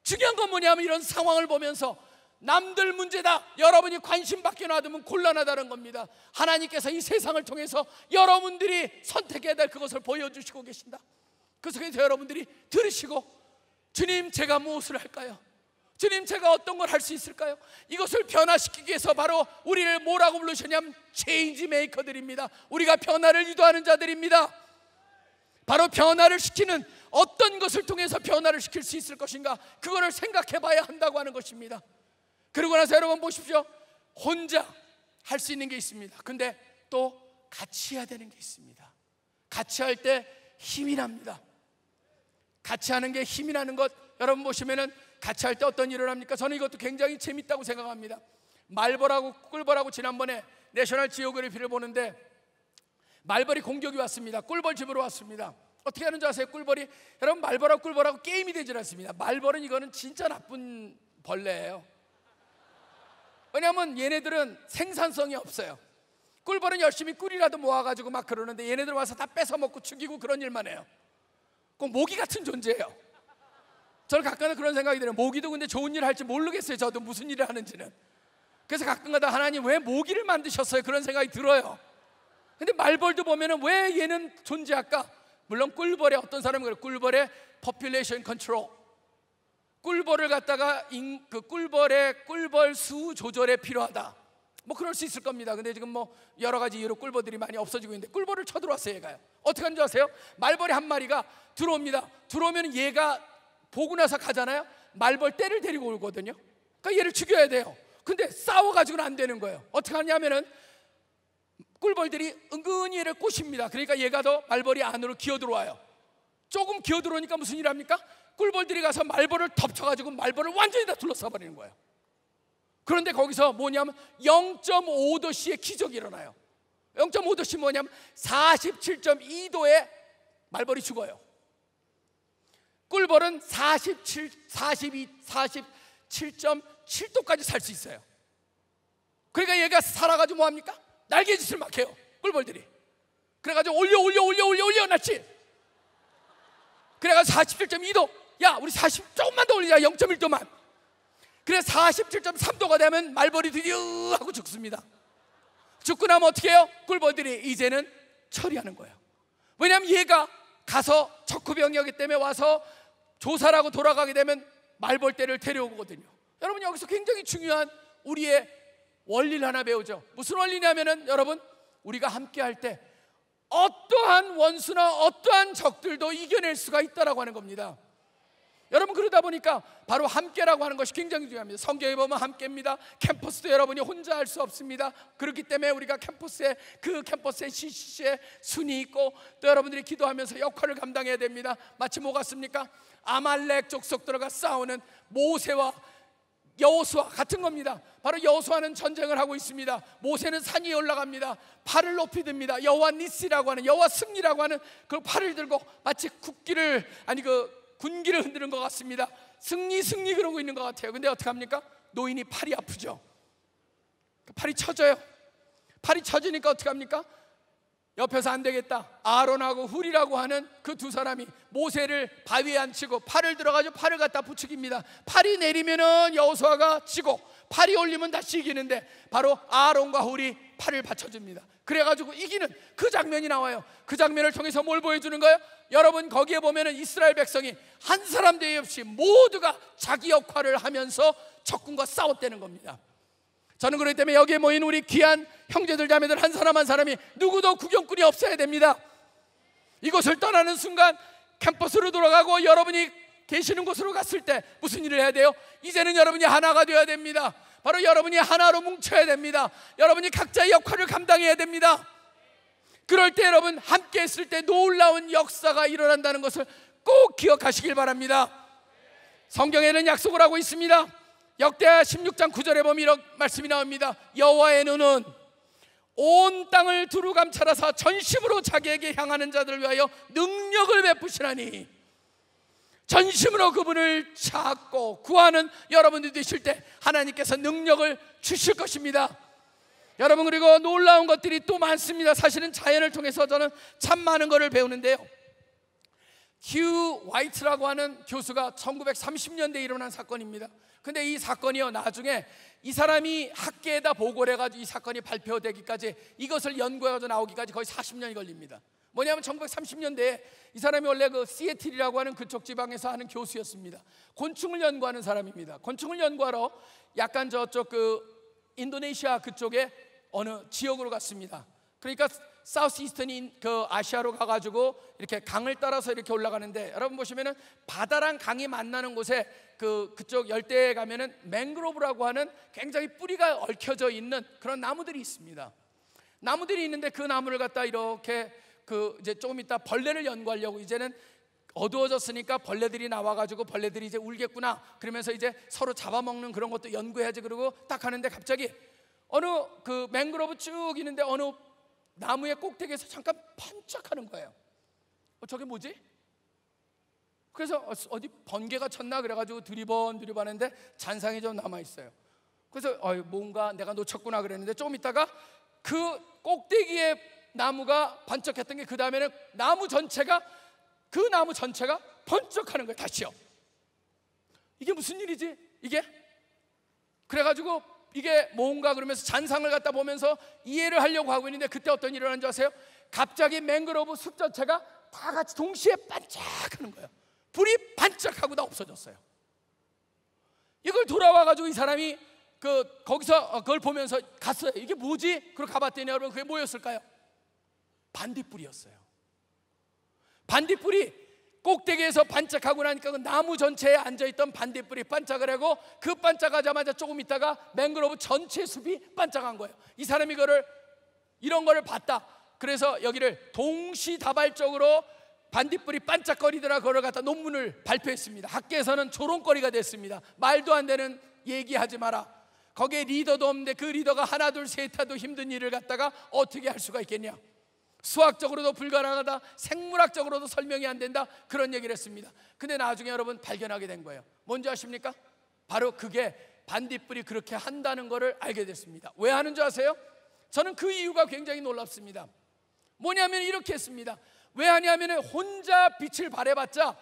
중요한 건 뭐냐면 이런 상황을 보면서 남들 문제다, 여러분이 관심 밖에 놔두면 곤란하다는 겁니다. 하나님께서 이 세상을 통해서 여러분들이 선택해야 될 그것을 보여주시고 계신다. 그 속에서 여러분들이 들으시고, 주님 제가 무엇을 할까요? 주님 제가 어떤 걸 할 수 있을까요? 이것을 변화시키기 위해서 바로 우리를 뭐라고 부르셨냐면 체인지 메이커들입니다. 우리가 변화를 유도하는 자들입니다. 바로 변화를 시키는, 어떤 것을 통해서 변화를 시킬 수 있을 것인가, 그거를 생각해 봐야 한다고 하는 것입니다. 그러고 나서 여러분 보십시오. 혼자 할 수 있는 게 있습니다. 근데 또 같이 해야 되는 게 있습니다. 같이 할 때 힘이 납니다. 같이 하는 게 힘이 나는 것, 여러분 보시면은 같이 할 때 어떤 일을 합니까? 저는 이것도 굉장히 재밌다고 생각합니다. 말벌하고 꿀벌하고 지난번에 내셔널 지오그래피를 보는데 말벌이 공격이 왔습니다. 꿀벌 집으로 왔습니다. 어떻게 하는 줄 아세요? 꿀벌이, 여러분 말벌하고 꿀벌하고 게임이 되질 않습니다. 말벌은 이거는 진짜 나쁜 벌레예요. 왜냐하면 얘네들은 생산성이 없어요. 꿀벌은 열심히 꿀이라도 모아가지고 막 그러는데 얘네들 와서 다 뺏어 먹고 죽이고 그런 일만 해요. 꼭 모기 같은 존재예요. 저는 가끔가다 그런 생각이 들어요. 모기도 근데 좋은 일을 할지 모르겠어요. 저도 무슨 일을 하는지는. 그래서 가끔가다 하나님 왜 모기를 만드셨어요? 그런 생각이 들어요. 근데 말벌도 보면은 왜 얘는 존재할까? 물론 꿀벌의 어떤 사람이 그래요. 꿀벌의 population control, 꿀벌을 갖다가 그 꿀벌의 꿀벌 수 조절에 필요하다, 뭐 그럴 수 있을 겁니다. 근데 지금 뭐 여러 가지 이유로 꿀벌들이 많이 없어지고 있는데 꿀벌을 쳐들어왔어요. 얘가요. 어떻게 하는 줄 아세요? 말벌이 한 마리가 들어옵니다. 들어오면 얘가 보고 나서 가잖아요. 말벌 떼를 데리고 오거든요. 그러니까 얘를 죽여야 돼요. 근데 싸워가지고는 안 되는 거예요. 어떻게 하냐면은 꿀벌들이 은근히 얘를 꼬십니다. 그러니까 얘가 더 말벌이 안으로 기어들어와요. 조금 기어들어오니까 무슨 일 합니까? 꿀벌들이 가서 말벌을 덮쳐가지고 말벌을 완전히 다 둘러싸버리는 거예요. 그런데 거기서 뭐냐면 0.5도씨의 기적이 일어나요. 0.5도씨 뭐냐면 47.2도에 말벌이 죽어요. 꿀벌은 47.7도까지 살 수 있어요. 그러니까 얘가 살아가지고 뭐합니까? 날개짓을 막 해요. 꿀벌들이. 그래가지고 올려 놨지. 그래가지고 47.2도, 야 우리 40 조금만 더 올리자, 0.1도만. 그래 47.3도가 되면 말벌이 드디어 하고 죽습니다. 죽고 나면 어떻게 해요? 꿀벌들이 이제는 처리하는 거예요. 왜냐하면 얘가 가서 척후병이었기 때문에 와서 조사를 하고 돌아가게 되면 말벌떼를 데려오거든요. 여러분 여기서 굉장히 중요한 우리의 원리를 하나 배우죠. 무슨 원리냐면은 여러분, 우리가 함께 할 때 어떠한 원수나 어떠한 적들도 이겨낼 수가 있다라고 하는 겁니다. 여러분, 그러다 보니까 바로 함께라고 하는 것이 굉장히 중요합니다. 성경에 보면 함께입니다. 캠퍼스도 여러분이 혼자 할 수 없습니다. 그렇기 때문에 우리가 캠퍼스에, 그 캠퍼스에 CCC에 순이 있고, 또 여러분들이 기도하면서 역할을 감당해야 됩니다. 마치 뭐 같습니까? 아말렉 족속들과 싸우는 모세와 여호수아 같은 겁니다. 바로 여호수아는 전쟁을 하고 있습니다. 모세는 산 위에 올라갑니다. 팔을 높이 듭니다. 여호와 니시라고 하는, 여호와 승리라고 하는 그 팔을 들고 마치 국기를, 아니 그 군기를 흔드는 것 같습니다. 승리 승리 그러고 있는 것 같아요. 근데 어떡합니까? 노인이 팔이 아프죠. 팔이 처져요. 팔이 처지니까 어떡합니까? 옆에서 안 되겠다, 아론하고 훌이라고 하는 그 두 사람이 모세를 바위에 앉히고 팔을 들어가지고 팔을 갖다 부추깁니다. 팔이 내리면은 여호수아가 지고, 팔이 올리면 다시 이기는데 바로 아론과 훌이 팔을 받쳐줍니다. 그래가지고 이기는 그 장면이 나와요. 그 장면을 통해서 뭘 보여주는 거예요? 여러분, 거기에 보면은 이스라엘 백성이 한 사람 대의 없이 모두가 자기 역할을 하면서 적군과 싸웠다는 겁니다. 저는 그렇기 때문에 여기에 모인 우리 귀한 형제들 자매들 한 사람 한 사람이 누구도 구경꾼이 없어야 됩니다. 이곳을 떠나는 순간 캠퍼스로 돌아가고 여러분이 계시는 곳으로 갔을 때 무슨 일을 해야 돼요? 이제는 여러분이 하나가 되어야 됩니다. 바로 여러분이 하나로 뭉쳐야 됩니다. 여러분이 각자의 역할을 감당해야 됩니다. 그럴 때 여러분, 함께 했을 때 놀라운 역사가 일어난다는 것을 꼭 기억하시길 바랍니다. 성경에는 약속을 하고 있습니다. 역대하 16장 9절에 보면 이런 말씀이 나옵니다. 여호와의 눈은 온 땅을 두루 감찰하사 전심으로 자기에게 향하는 자들을 위하여 능력을 베푸시나니, 전심으로 그분을 찾고 구하는 여러분들이 되실 때 하나님께서 능력을 주실 것입니다. 여러분, 그리고 놀라운 것들이 또 많습니다. 사실은 자연을 통해서 저는 참 많은 것을 배우는데요. 휴 화이트라고 하는 교수가 1930년대에 일어난 사건입니다. 근데 이 사건이요, 나중에 이 사람이 학계에다 보고를 해가지고 이 사건이 발표되기까지, 이것을 연구해가지고 나오기까지 거의 40년이 걸립니다. 뭐냐면 1930년대에 이 사람이 원래 그 시애틀이라고 하는 그쪽 지방에서 하는 교수였습니다. 곤충을 연구하는 사람입니다. 곤충을 연구하러 약간 저쪽 그 인도네시아 그쪽에 어느 지역으로 갔습니다. 그러니까 사우스 이스턴인 그 아시아로 가가지고 이렇게 강을 따라서 이렇게 올라가는데, 여러분 보시면은 바다랑 강이 만나는 곳에 그쪽 열대에 가면은 맹그로브라고 하는 굉장히 뿌리가 얽혀져 있는 그런 나무들이 있습니다. 나무들이 있는데 그 나무를 갖다 이렇게 이제 조금 있다 벌레를 연구하려고, 이제는 어두워졌으니까 벌레들이 나와가지고 벌레들이 이제 울겠구나 그러면서 이제 서로 잡아먹는 그런 것도 연구해야지 그러고 딱 하는데, 갑자기 어느 그 맹그로브 쭉 있는데 어느 나무의 꼭대기에서 잠깐 반짝하는 거예요. 저게 뭐지? 그래서 어디 번개가 쳤나 그래가지고 두리번하는데 잔상이 좀 남아있어요. 그래서 뭔가 내가 놓쳤구나 그랬는데, 조금 있다가 그 꼭대기에 나무가 반짝했던 게, 그 다음에는 그 나무 전체가 번쩍하는 거예요. 다시요. 이게 무슨 일이지? 이게? 그래가지고 이게 뭔가 그러면서 잔상을 갖다 보면서 이해를 하려고 하고 있는데, 그때 어떤 일이 일어난 줄 아세요? 갑자기 맹그로브 숲 전체가 다 같이 동시에 반짝하는 거예요. 불이 반짝하고 다 없어졌어요. 이걸 돌아와가지고 이 사람이 거기서 그걸 보면서 갔어요. 이게 뭐지? 그리고 가봤더니 여러분, 그게 뭐였을까요? 반딧불이었어요. 반딧불이 꼭대기에서 반짝하고 나니까 그 나무 전체에 앉아있던 반딧불이 반짝을 하고, 그 반짝하자마자 조금 있다가 맹그로브 전체 숲이 반짝한 거예요. 이 사람이 이런 거를 봤다. 그래서 여기를 동시다발적으로 반딧불이 반짝거리더라 그걸 갖다 논문을 발표했습니다. 학계에서는 조롱거리가 됐습니다. 말도 안 되는 얘기하지 마라. 거기에 리더도 없는데 그 리더가 하나 둘 셋 해도 힘든 일을 갖다가 어떻게 할 수가 있겠냐, 수학적으로도 불가능하다, 생물학적으로도 설명이 안 된다, 그런 얘기를 했습니다. 근데 나중에 여러분 발견하게 된 거예요. 뭔지 아십니까? 바로 그게 반딧불이 그렇게 한다는 것을 알게 됐습니다. 왜 하는 줄 아세요? 저는 그 이유가 굉장히 놀랍습니다. 뭐냐면 이렇게 했습니다. 왜 하냐면 혼자 빛을 발해봤자,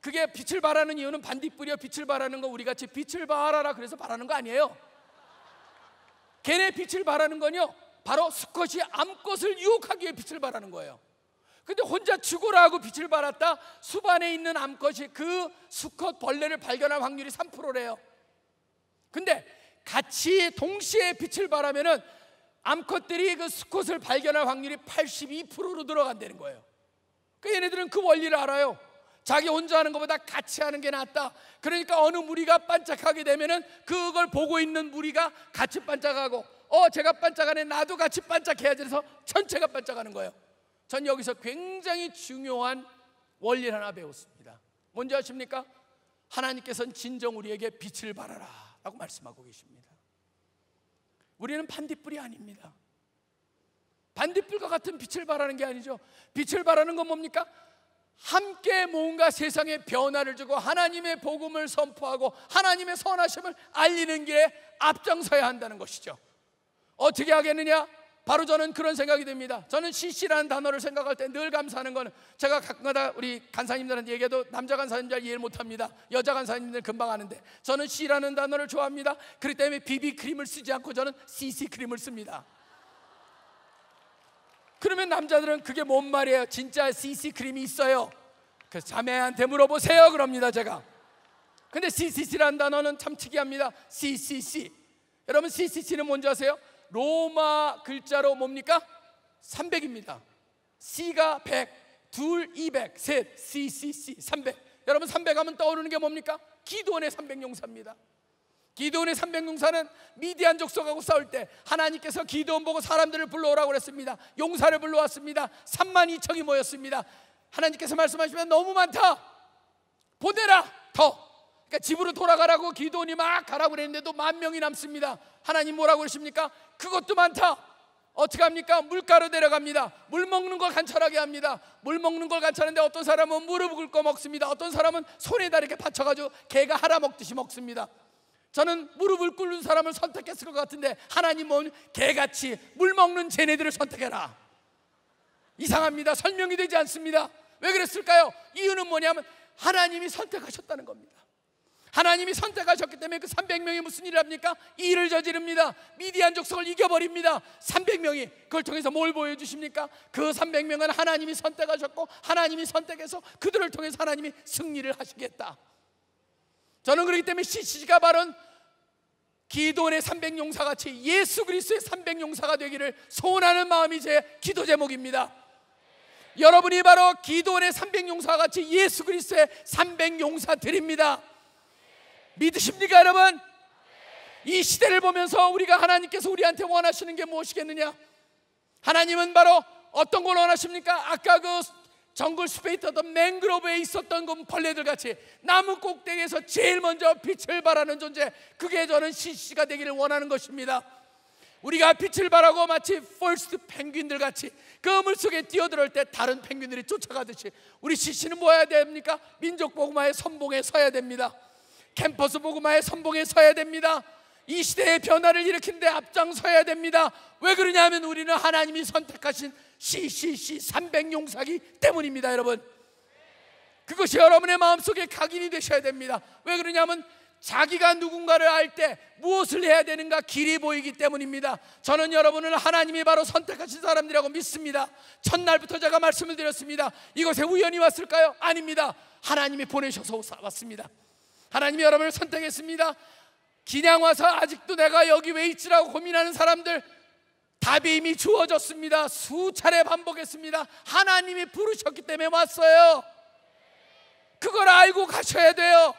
그게 빛을 발하는 이유는 반딧불이요, 빛을 발하는 거 우리같이 빛을 발하라 그래서 발하는 거 아니에요. 걔네 빛을 발하는 건요, 바로 수컷이 암컷을 유혹하기 위해 빛을 발하는 거예요. 근데 혼자 죽으라 하고 빛을 발했다, 숲 안에 있는 암컷이 그 수컷 벌레를 발견할 확률이 3%래요. 근데 같이 동시에 빛을 발하면은 암컷들이 그 수컷을 발견할 확률이 82%로 들어간다는 거예요. 그러니까 얘네들은 그 원리를 알아요. 자기 혼자 하는 것보다 같이 하는 게 낫다. 그러니까 어느 무리가 반짝하게 되면은 그걸 보고 있는 무리가 같이 반짝하고, 제가 반짝하네, 나도 같이 반짝해야지 해서 전체가 반짝하는 거예요. 전 여기서 굉장히 중요한 원리를 하나 배웠습니다. 뭔지 아십니까? 하나님께서는 진정 우리에게 빛을 발하라 라고 말씀하고 계십니다. 우리는 반딧불이 아닙니다. 반딧불과 같은 빛을 발하는 게 아니죠. 빛을 발하는 건 뭡니까? 함께 뭔가 세상에 변화를 주고 하나님의 복음을 선포하고 하나님의 선하심을 알리는 길에 앞장서야 한다는 것이죠. 어떻게 하겠느냐? 바로 저는 그런 생각이 듭니다. 저는 CC라는 단어를 생각할 때 늘 감사하는 거는, 제가 가끔가다 우리 간사님들한테 얘기해도 남자 간사님들 이해를 못합니다. 여자 간사님들 금방 아는데, 저는 C라는 단어를 좋아합니다. 그렇기 때문에 BB 크림을 쓰지 않고 저는 CC 크림을 씁니다. 그러면 남자들은 그게 뭔 말이에요? 진짜 CC 크림이 있어요? 그래서 자매한테 물어보세요 그럽니다 제가. 근데 CCC라는 단어는 참 특이합니다. CCC. 여러분 CCC는 뭔지 아세요? 로마 글자로 뭡니까? 300입니다. C가 100, 둘 200, 셋 CCC 300. 여러분 300 하면 떠오르는 게 뭡니까? 기드온의 300용사입니다. 기드온의 300용사는 미디안 족속하고 싸울 때 하나님께서 기드온 보고 사람들을 불러오라고 그랬습니다. 용사를 불러왔습니다. 32,000이 모였습니다. 하나님께서 말씀하시면 너무 많다, 보내라 더. 그러니까 집으로 돌아가라고 기드온이 막 가라고 그랬는데도 10,000명이 남습니다. 하나님 뭐라고 그러십니까? 그것도 많다. 어떻게 합니까? 물가로 내려갑니다. 물 먹는 걸 관찰하게 합니다. 물 먹는 걸 관찰하는데 어떤 사람은 무릎을 꿇고 먹습니다. 어떤 사람은 손에다 이렇게 받쳐가지고 개가 할아 먹듯이 먹습니다. 저는 무릎을 꿇는 사람을 선택했을 것 같은데 하나님은 개같이 물 먹는 쟤네들을 선택해라. 이상합니다. 설명이 되지 않습니다. 왜 그랬을까요? 이유는 뭐냐면 하나님이 선택하셨다는 겁니다. 하나님이 선택하셨기 때문에 그 300명이 무슨 일을 합니까? 이 일을 저지릅니다. 미디안 족속을 이겨버립니다. 300명이 그걸 통해서 뭘 보여주십니까? 그 300명은 하나님이 선택하셨고 하나님이 선택해서 그들을 통해서 하나님이 승리를 하시겠다. 저는 그렇기 때문에 CCC가 바로 기드온의 300용사같이 예수 그리스도의 300용사가 되기를 소원하는 마음이 제 기도 제목입니다. 여러분이 바로 기드온의 300용사같이 예수 그리스도의 300용사들입니다. 믿으십니까 여러분? 이 시대를 보면서 우리가 하나님께서 우리한테 원하시는 게 무엇이겠느냐? 하나님은 바로 어떤 걸 원하십니까? 아까 그 정글 숲에 있었던 맹그로브에 있었던 그 벌레들 같이 나무 꼭대기에서 제일 먼저 빛을 발하는 존재, 그게 저는 CCC가 되기를 원하는 것입니다. 우리가 빛을 발하고 마치 퍼스트 펭귄들 같이 그 물속에 뛰어들을 때 다른 펭귄들이 쫓아가듯이 우리 CCC는 뭐 해야 됩니까? 민족 복음화의 선봉에 서야 됩니다. 캠퍼스 복음화의 선봉에 서야 됩니다. 이 시대의 변화를 일으키는데 앞장서야 됩니다. 왜 그러냐면 우리는 하나님이 선택하신 CCC 300용사기 때문입니다. 여러분, 그것이 여러분의 마음속에 각인이 되셔야 됩니다. 왜 그러냐면 자기가 누군가를 알 때 무엇을 해야 되는가 길이 보이기 때문입니다. 저는 여러분을 하나님이 바로 선택하신 사람들이라고 믿습니다. 첫날부터 제가 말씀을 드렸습니다. 이곳에 우연히 왔을까요? 아닙니다. 하나님이 보내셔서 왔습니다. 하나님이 여러분을 선택했습니다. 그냥 와서 아직도 내가 여기 왜 있지라고 고민하는 사람들, 답이 이미 주어졌습니다. 수차례 반복했습니다. 하나님이 부르셨기 때문에 왔어요. 그걸 알고 가셔야 돼요.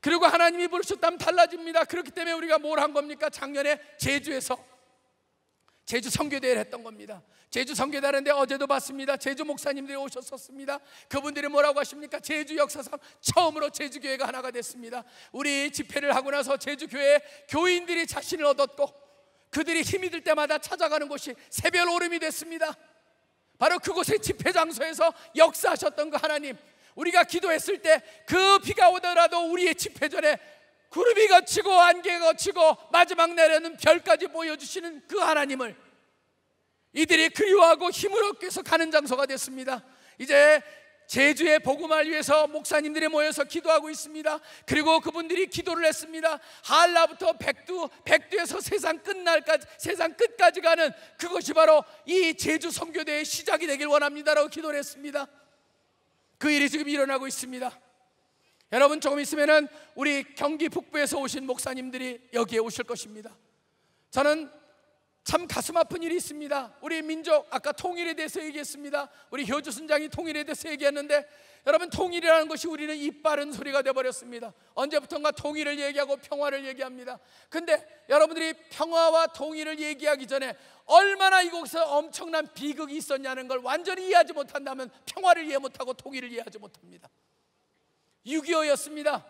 그리고 하나님이 부르셨다면 달라집니다. 그렇기 때문에 우리가 뭘 한 겁니까? 작년에 제주에서 제주 선교대회를 했던 겁니다. 제주 선교대 하는데 어제도 봤습니다. 제주 목사님들이 오셨었습니다. 그분들이 뭐라고 하십니까? 제주 역사상 처음으로 제주교회가 하나가 됐습니다. 우리 집회를 하고 나서 제주교회에 교인들이 자신을 얻었고 그들이 힘이 들 때마다 찾아가는 곳이 새별 오름이 됐습니다. 바로 그곳의 집회 장소에서 역사하셨던 그 하나님, 우리가 기도했을 때 그 비가 오더라도 우리의 집회 전에 구름이 걷히고 안개가 걷히고 마지막 내려는 별까지 보여주시는 그 하나님을 이들이 그리워하고 힘을 얻기 위해서 가는 장소가 됐습니다. 이제 제주의 복음을 위해서 목사님들이 모여서 기도하고 있습니다. 그리고 그분들이 기도를 했습니다. 한라부터 백두에서 세상 끝까지 가는 그것이 바로 이 제주 선교대의 시작이 되길 원합니다라고 기도를 했습니다. 그 일이 지금 일어나고 있습니다. 여러분, 조금 있으면은 우리 경기 북부에서 오신 목사님들이 여기에 오실 것입니다. 저는 참 가슴 아픈 일이 있습니다. 우리 민족, 아까 통일에 대해서 얘기했습니다. 우리 효주 선장이 통일에 대해서 얘기했는데, 여러분, 통일이라는 것이 우리는 입 바른 소리가 되어버렸습니다. 언제부턴가 통일을 얘기하고 평화를 얘기합니다. 근데 여러분들이 평화와 통일을 얘기하기 전에 얼마나 이곳에서 엄청난 비극이 있었냐는 걸 완전히 이해하지 못한다면 평화를 이해 못하고 통일을 이해하지 못합니다. 6.25였습니다.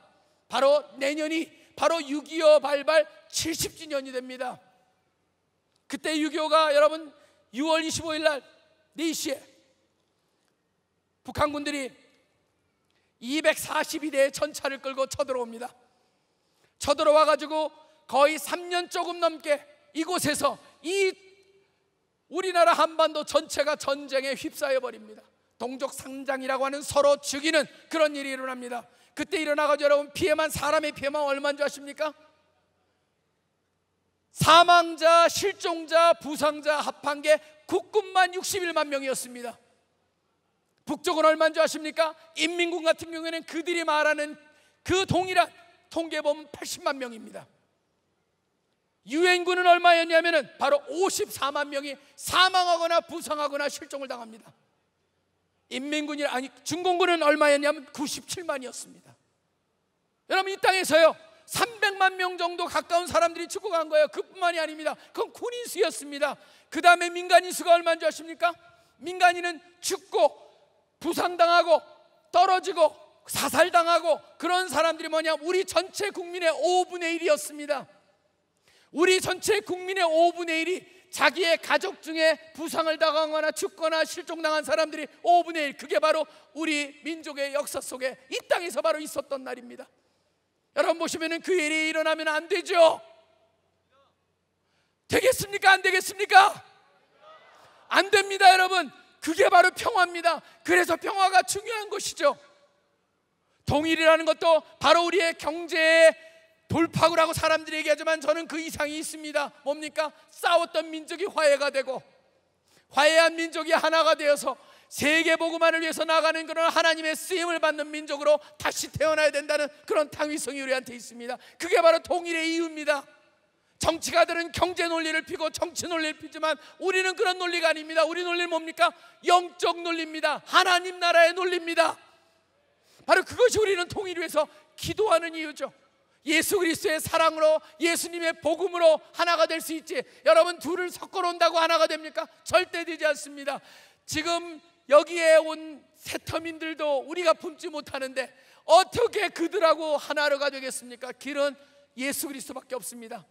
바로 내년이 바로 6.25 발발 70주년이 됩니다. 그때 6.25가 여러분 6월 25일 날 4시에 북한군들이 242대의 전차를 끌고 쳐들어옵니다. 쳐들어와 가지고 거의 3년 조금 넘게 이곳에서 이 우리나라 한반도 전체가 전쟁에 휩싸여 버립니다. 동족상장이라고 하는 서로 죽이는 그런 일이 일어납니다. 그때 일어나가지고 여러분, 피해만, 사람의 피해만 얼마인 줄 아십니까? 사망자, 실종자, 부상자 합한 게 국군만 61만 명이었습니다. 북쪽은 얼마인 줄 아십니까? 인민군 같은 경우에는 그들이 말하는 그 동일한 통계 보면 80만 명입니다. 유엔군은 얼마였냐면은 바로 54만 명이 사망하거나 부상하거나 실종을 당합니다. 인민군이 아니 중공군은 얼마였냐면 97만이었습니다. 여러분, 이 땅에서요 300만 명 정도 가까운 사람들이 죽어간 거예요. 그뿐만이 아닙니다. 그건 군인 수였습니다. 그 다음에 민간인 수가 얼마인 줄 아십니까? 민간인은 죽고 부상당하고 떨어지고 사살당하고 그런 사람들이 뭐냐, 우리 전체 국민의 5분의 1이었습니다. 우리 전체 국민의 5분의 1이 자기의 가족 중에 부상을 당하거나 죽거나 실종당한 사람들이 5분의 1, 그게 바로 우리 민족의 역사 속에 이 땅에서 바로 있었던 날입니다. 여러분 보시면은 그 일이 일어나면 안 되죠. 되겠습니까? 안 되겠습니까? 안 됩니다, 여러분. 그게 바로 평화입니다. 그래서 평화가 중요한 것이죠. 통일이라는 것도 바로 우리의 경제의 돌파구라고 사람들이 얘기하지만 저는 그 이상이 있습니다. 뭡니까? 싸웠던 민족이 화해가 되고, 화해한 민족이 하나가 되어서 세계 복음화를 위해서 나가는 그런 하나님의 쓰임을 받는 민족으로 다시 태어나야 된다는 그런 당위성이 우리한테 있습니다. 그게 바로 통일의 이유입니다. 정치가들은 경제 논리를 피고 정치 논리를 피지만 우리는 그런 논리가 아닙니다. 우리 논리는 뭡니까? 영적 논리입니다. 하나님 나라의 논리입니다. 바로 그것이 우리는 통일을 위해서 기도하는 이유죠. 예수 그리스도의 사랑으로, 예수님의 복음으로 하나가 될 수 있지, 여러분 둘을 섞어 놓는다고 하나가 됩니까? 절대 되지 않습니다. 지금 여기에 온 세터민들도 우리가 품지 못하는데 어떻게 그들하고 하나가 되겠습니까? 길은 예수 그리스도밖에 없습니다.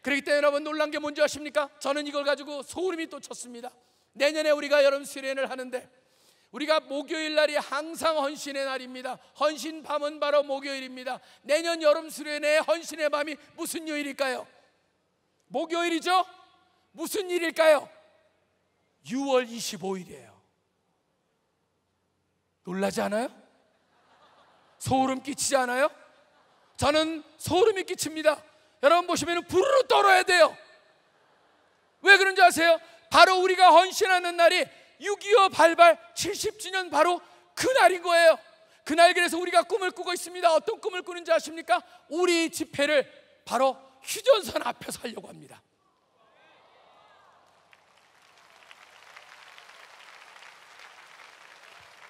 그렇기 때문에 여러분, 놀란 게 뭔지 아십니까? 저는 이걸 가지고 소름이 돋쳤습니다. 내년에 우리가 여름 수련을 하는데, 우리가 목요일 날이 항상 헌신의 날입니다. 헌신 밤은 바로 목요일입니다. 내년 여름 수련회 헌신의 밤이 무슨 요일일까요? 목요일이죠? 무슨 일일까요? 6월 25일이에요. 놀라지 않아요? 소름 끼치지 않아요? 저는 소름이 끼칩니다. 여러분 보시면 부르르 떨어야 돼요. 왜 그런지 아세요? 바로 우리가 헌신하는 날이 6.25 발발 70주년 바로 그 날인 거예요. 그날 그래서 우리가 꿈을 꾸고 있습니다. 어떤 꿈을 꾸는지 아십니까? 우리 집회를 바로 휴전선 앞에서 하려고 합니다.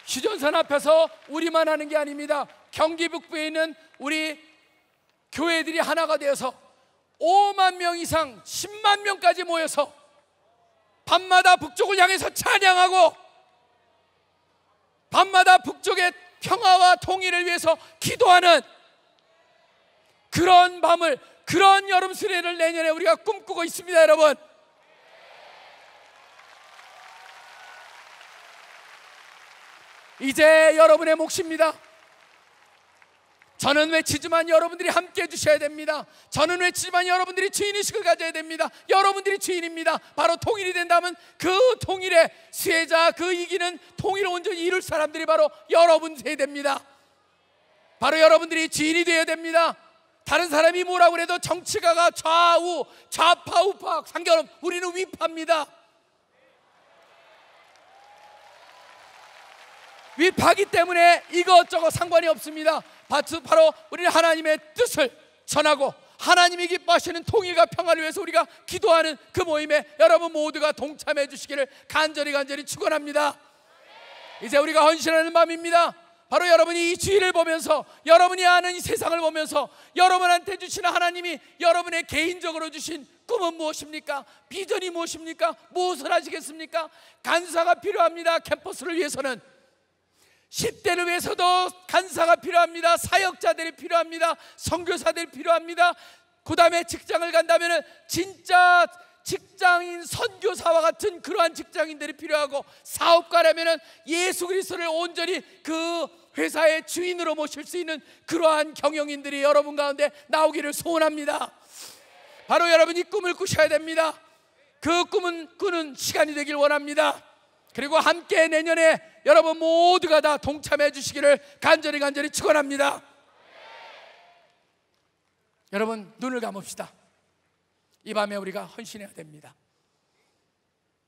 휴전선 앞에서 우리만 하는 게 아닙니다. 경기 북부에 있는 우리 교회들이 하나가 되어서 5만 명 이상 10만 명까지 모여서 밤마다 북쪽을 향해서 찬양하고 밤마다 북쪽의 평화와 통일을 위해서 기도하는 그런 밤을, 그런 여름 수련을 내년에 우리가 꿈꾸고 있습니다. 여러분, 이제 여러분의 몫입니다. 저는 외치지만 여러분들이 함께 해주셔야 됩니다. 저는 외치지만 여러분들이 주인의식을 가져야 됩니다. 여러분들이 주인입니다. 바로 통일이 된다면 그 통일의 수혜자, 그 이기는 통일을 온전히 이룰 사람들이 바로 여러분 세대입니다. 바로 여러분들이 주인이 되어야 됩니다. 다른 사람이 뭐라고 그래도 정치가가 좌우, 좌파, 우파 상관없이 우리는 위파입니다. 위파기 때문에 이것저것 상관이 없습니다. 바로 우리는 하나님의 뜻을 전하고 하나님이 기뻐하시는 통일과 평화를 위해서 우리가 기도하는 그 모임에 여러분 모두가 동참해 주시기를 간절히 축원합니다. 이제 우리가 헌신하는 마음입니다. 바로 여러분이 이 주일을 보면서, 여러분이 아는 이 세상을 보면서 여러분한테 주시는 하나님이 여러분의 개인적으로 주신 꿈은 무엇입니까? 비전이 무엇입니까? 무엇을 하시겠습니까? 간사가 필요합니다. 캠퍼스를 위해서는 10대를 위해서도 간사가 필요합니다. 사역자들이 필요합니다. 선교사들이 필요합니다. 그 다음에 직장을 간다면 진짜 직장인 선교사와 같은 그러한 직장인들이 필요하고, 사업가라면 예수 그리스도를 온전히 그 회사의 주인으로 모실 수 있는 그러한 경영인들이 여러분 가운데 나오기를 소원합니다. 바로 여러분이 꿈을 꾸셔야 됩니다. 그 꿈은 꾸는 시간이 되길 원합니다. 그리고 함께 내년에 여러분 모두가 다 동참해 주시기를 간절히 축원합니다. 여러분 눈을 감읍시다. 이 밤에 우리가 헌신해야 됩니다.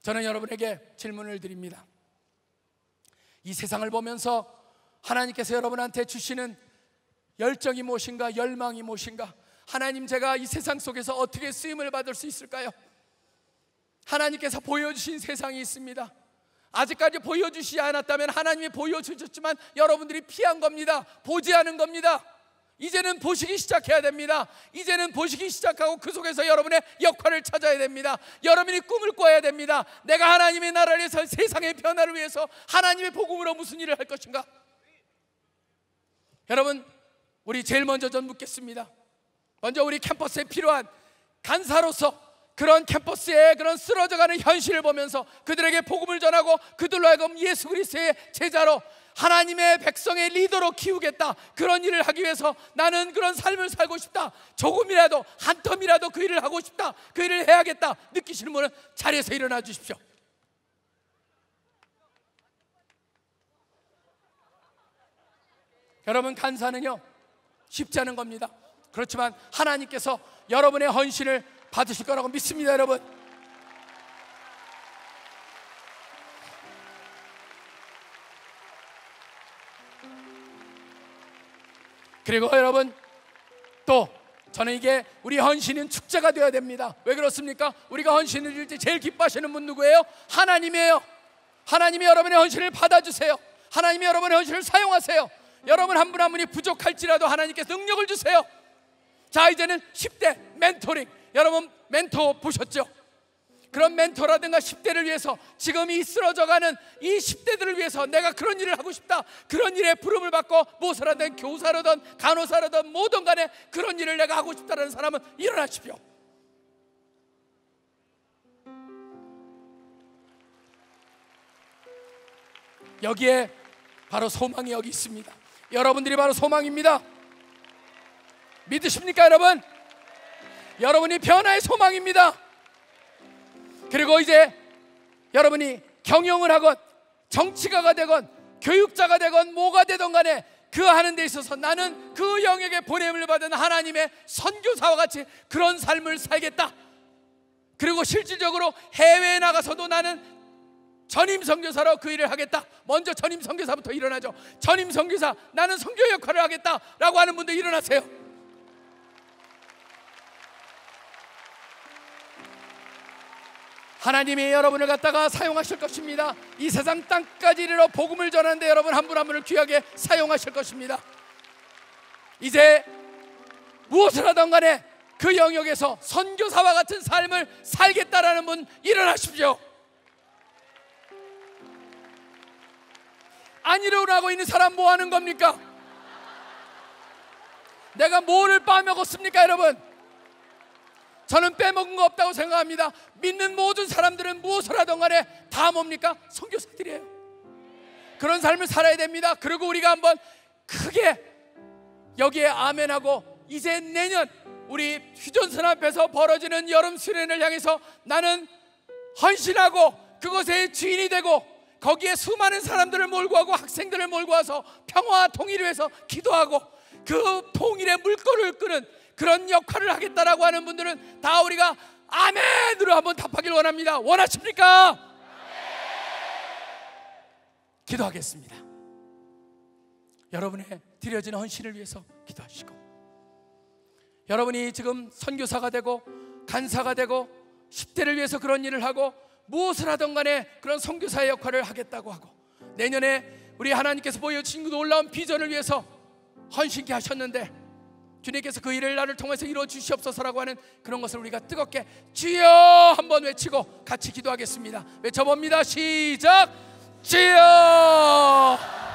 저는 여러분에게 질문을 드립니다. 이 세상을 보면서 하나님께서 여러분한테 주시는 열정이 무엇인가, 열망이 무엇인가? 하나님, 제가 이 세상 속에서 어떻게 쓰임을 받을 수 있을까요? 하나님께서 보여주신 세상이 있습니다. 아직까지 보여주시지 않았다면 하나님이 보여주셨지만 여러분들이 피한 겁니다. 보지 않은 겁니다. 이제는 보시기 시작해야 됩니다. 이제는 보시기 시작하고 그 속에서 여러분의 역할을 찾아야 됩니다. 여러분이 꿈을 꿔야 됩니다. 내가 하나님의 나라를 위해서, 세상의 변화를 위해서 하나님의 복음으로 무슨 일을 할 것인가? 여러분, 우리 제일 먼저 좀 묻겠습니다. 먼저 우리 캠퍼스에 필요한 간사로서 그런 캠퍼스의 그런 쓰러져가는 현실을 보면서 그들에게 복음을 전하고 그들로 하여금 예수 그리스도의 제자로, 하나님의 백성의 리더로 키우겠다, 그런 일을 하기 위해서 나는 그런 삶을 살고 싶다, 조금이라도 한 텀이라도 그 일을 하고 싶다, 그 일을 해야겠다 느끼시는 분은 자리에서 일어나 주십시오. 여러분, 간사는요 쉽지 않은 겁니다. 그렇지만 하나님께서 여러분의 헌신을 받으실 거라고 믿습니다. 여러분, 그리고 여러분 또 저는 이게 우리 헌신은 축제가 되어야 됩니다. 왜 그렇습니까? 우리가 헌신을 드릴 때 제일 기뻐하시는 분 누구예요? 하나님이에요. 하나님이 여러분의 헌신을 받아주세요. 하나님이 여러분의 헌신을 사용하세요. 여러분 한 분 한 분이 부족할지라도 하나님께서 능력을 주세요. 자, 이제는 10대 멘토링, 여러분 멘토 보셨죠? 그런 멘토라든가 10대를 위해서, 지금 이 쓰러져가는 이 10대들을 위해서 내가 그런 일을 하고 싶다, 그런 일에 부름을 받고 무엇을 하든 교사로든 간호사로든 뭐든 간에 그런 일을 내가 하고 싶다는 사람은 일어나십시오. 여기에 바로 소망이 여기 있습니다. 여러분들이 바로 소망입니다. 믿으십니까 여러분? 여러분이 변화의 소망입니다. 그리고 이제 여러분이 경영을 하건 정치가가 되건 교육자가 되건 뭐가 되든 간에 그 하는 데 있어서 나는 그 영역에 보냄을 받은 하나님의 선교사와 같이 그런 삶을 살겠다. 그리고 실질적으로 해외에 나가서도 나는 전임 선교사로 그 일을 하겠다. 먼저 전임 선교사부터 일어나죠. 전임 선교사, 나는 선교 역할을 하겠다라고 하는 분들 일어나세요. 하나님이 여러분을 갖다가 사용하실 것입니다. 이 세상 땅까지 이르러 복음을 전하는데 여러분 한 분 한 분을 귀하게 사용하실 것입니다. 이제 무엇을 하든 간에 그 영역에서 선교사와 같은 삶을 살겠다라는 분 일어나십시오. 안 일어나고 있는 사람 뭐 하는 겁니까? 내가 뭐를 빠먹었습니까 여러분? 저는 빼먹은 거 없다고 생각합니다. 믿는 모든 사람들은 무엇을 하든 간에 다 뭡니까? 선교사들이에요. 그런 삶을 살아야 됩니다. 그리고 우리가 한번 크게 여기에 아멘하고, 이제 내년 우리 휴전선 앞에서 벌어지는 여름 수련을 향해서 나는 헌신하고 그것의 주인이 되고 거기에 수많은 사람들을 몰고 가고 학생들을 몰고 와서 평화와 통일을 위해서 기도하고 그 통일의 물꼬를 끄는 그런 역할을 하겠다라고 하는 분들은 다 우리가 아멘으로 한번 답하길 원합니다. 원하십니까? 기도하겠습니다. 여러분의 드려진 헌신을 위해서 기도하시고, 여러분이 지금 선교사가 되고 간사가 되고 10대를 위해서 그런 일을 하고 무엇을 하든 간에 그런 선교사의 역할을 하겠다고 하고, 내년에 우리 하나님께서 보여주신 그 놀라운 비전을 위해서 헌신케 하셨는데 주님께서 그 일을 나를 통해서 이루어 주시옵소서라고 하는 그런 것을 우리가 뜨겁게 주여 한번 외치고 같이 기도하겠습니다. 외쳐봅니다. 시작. 주여.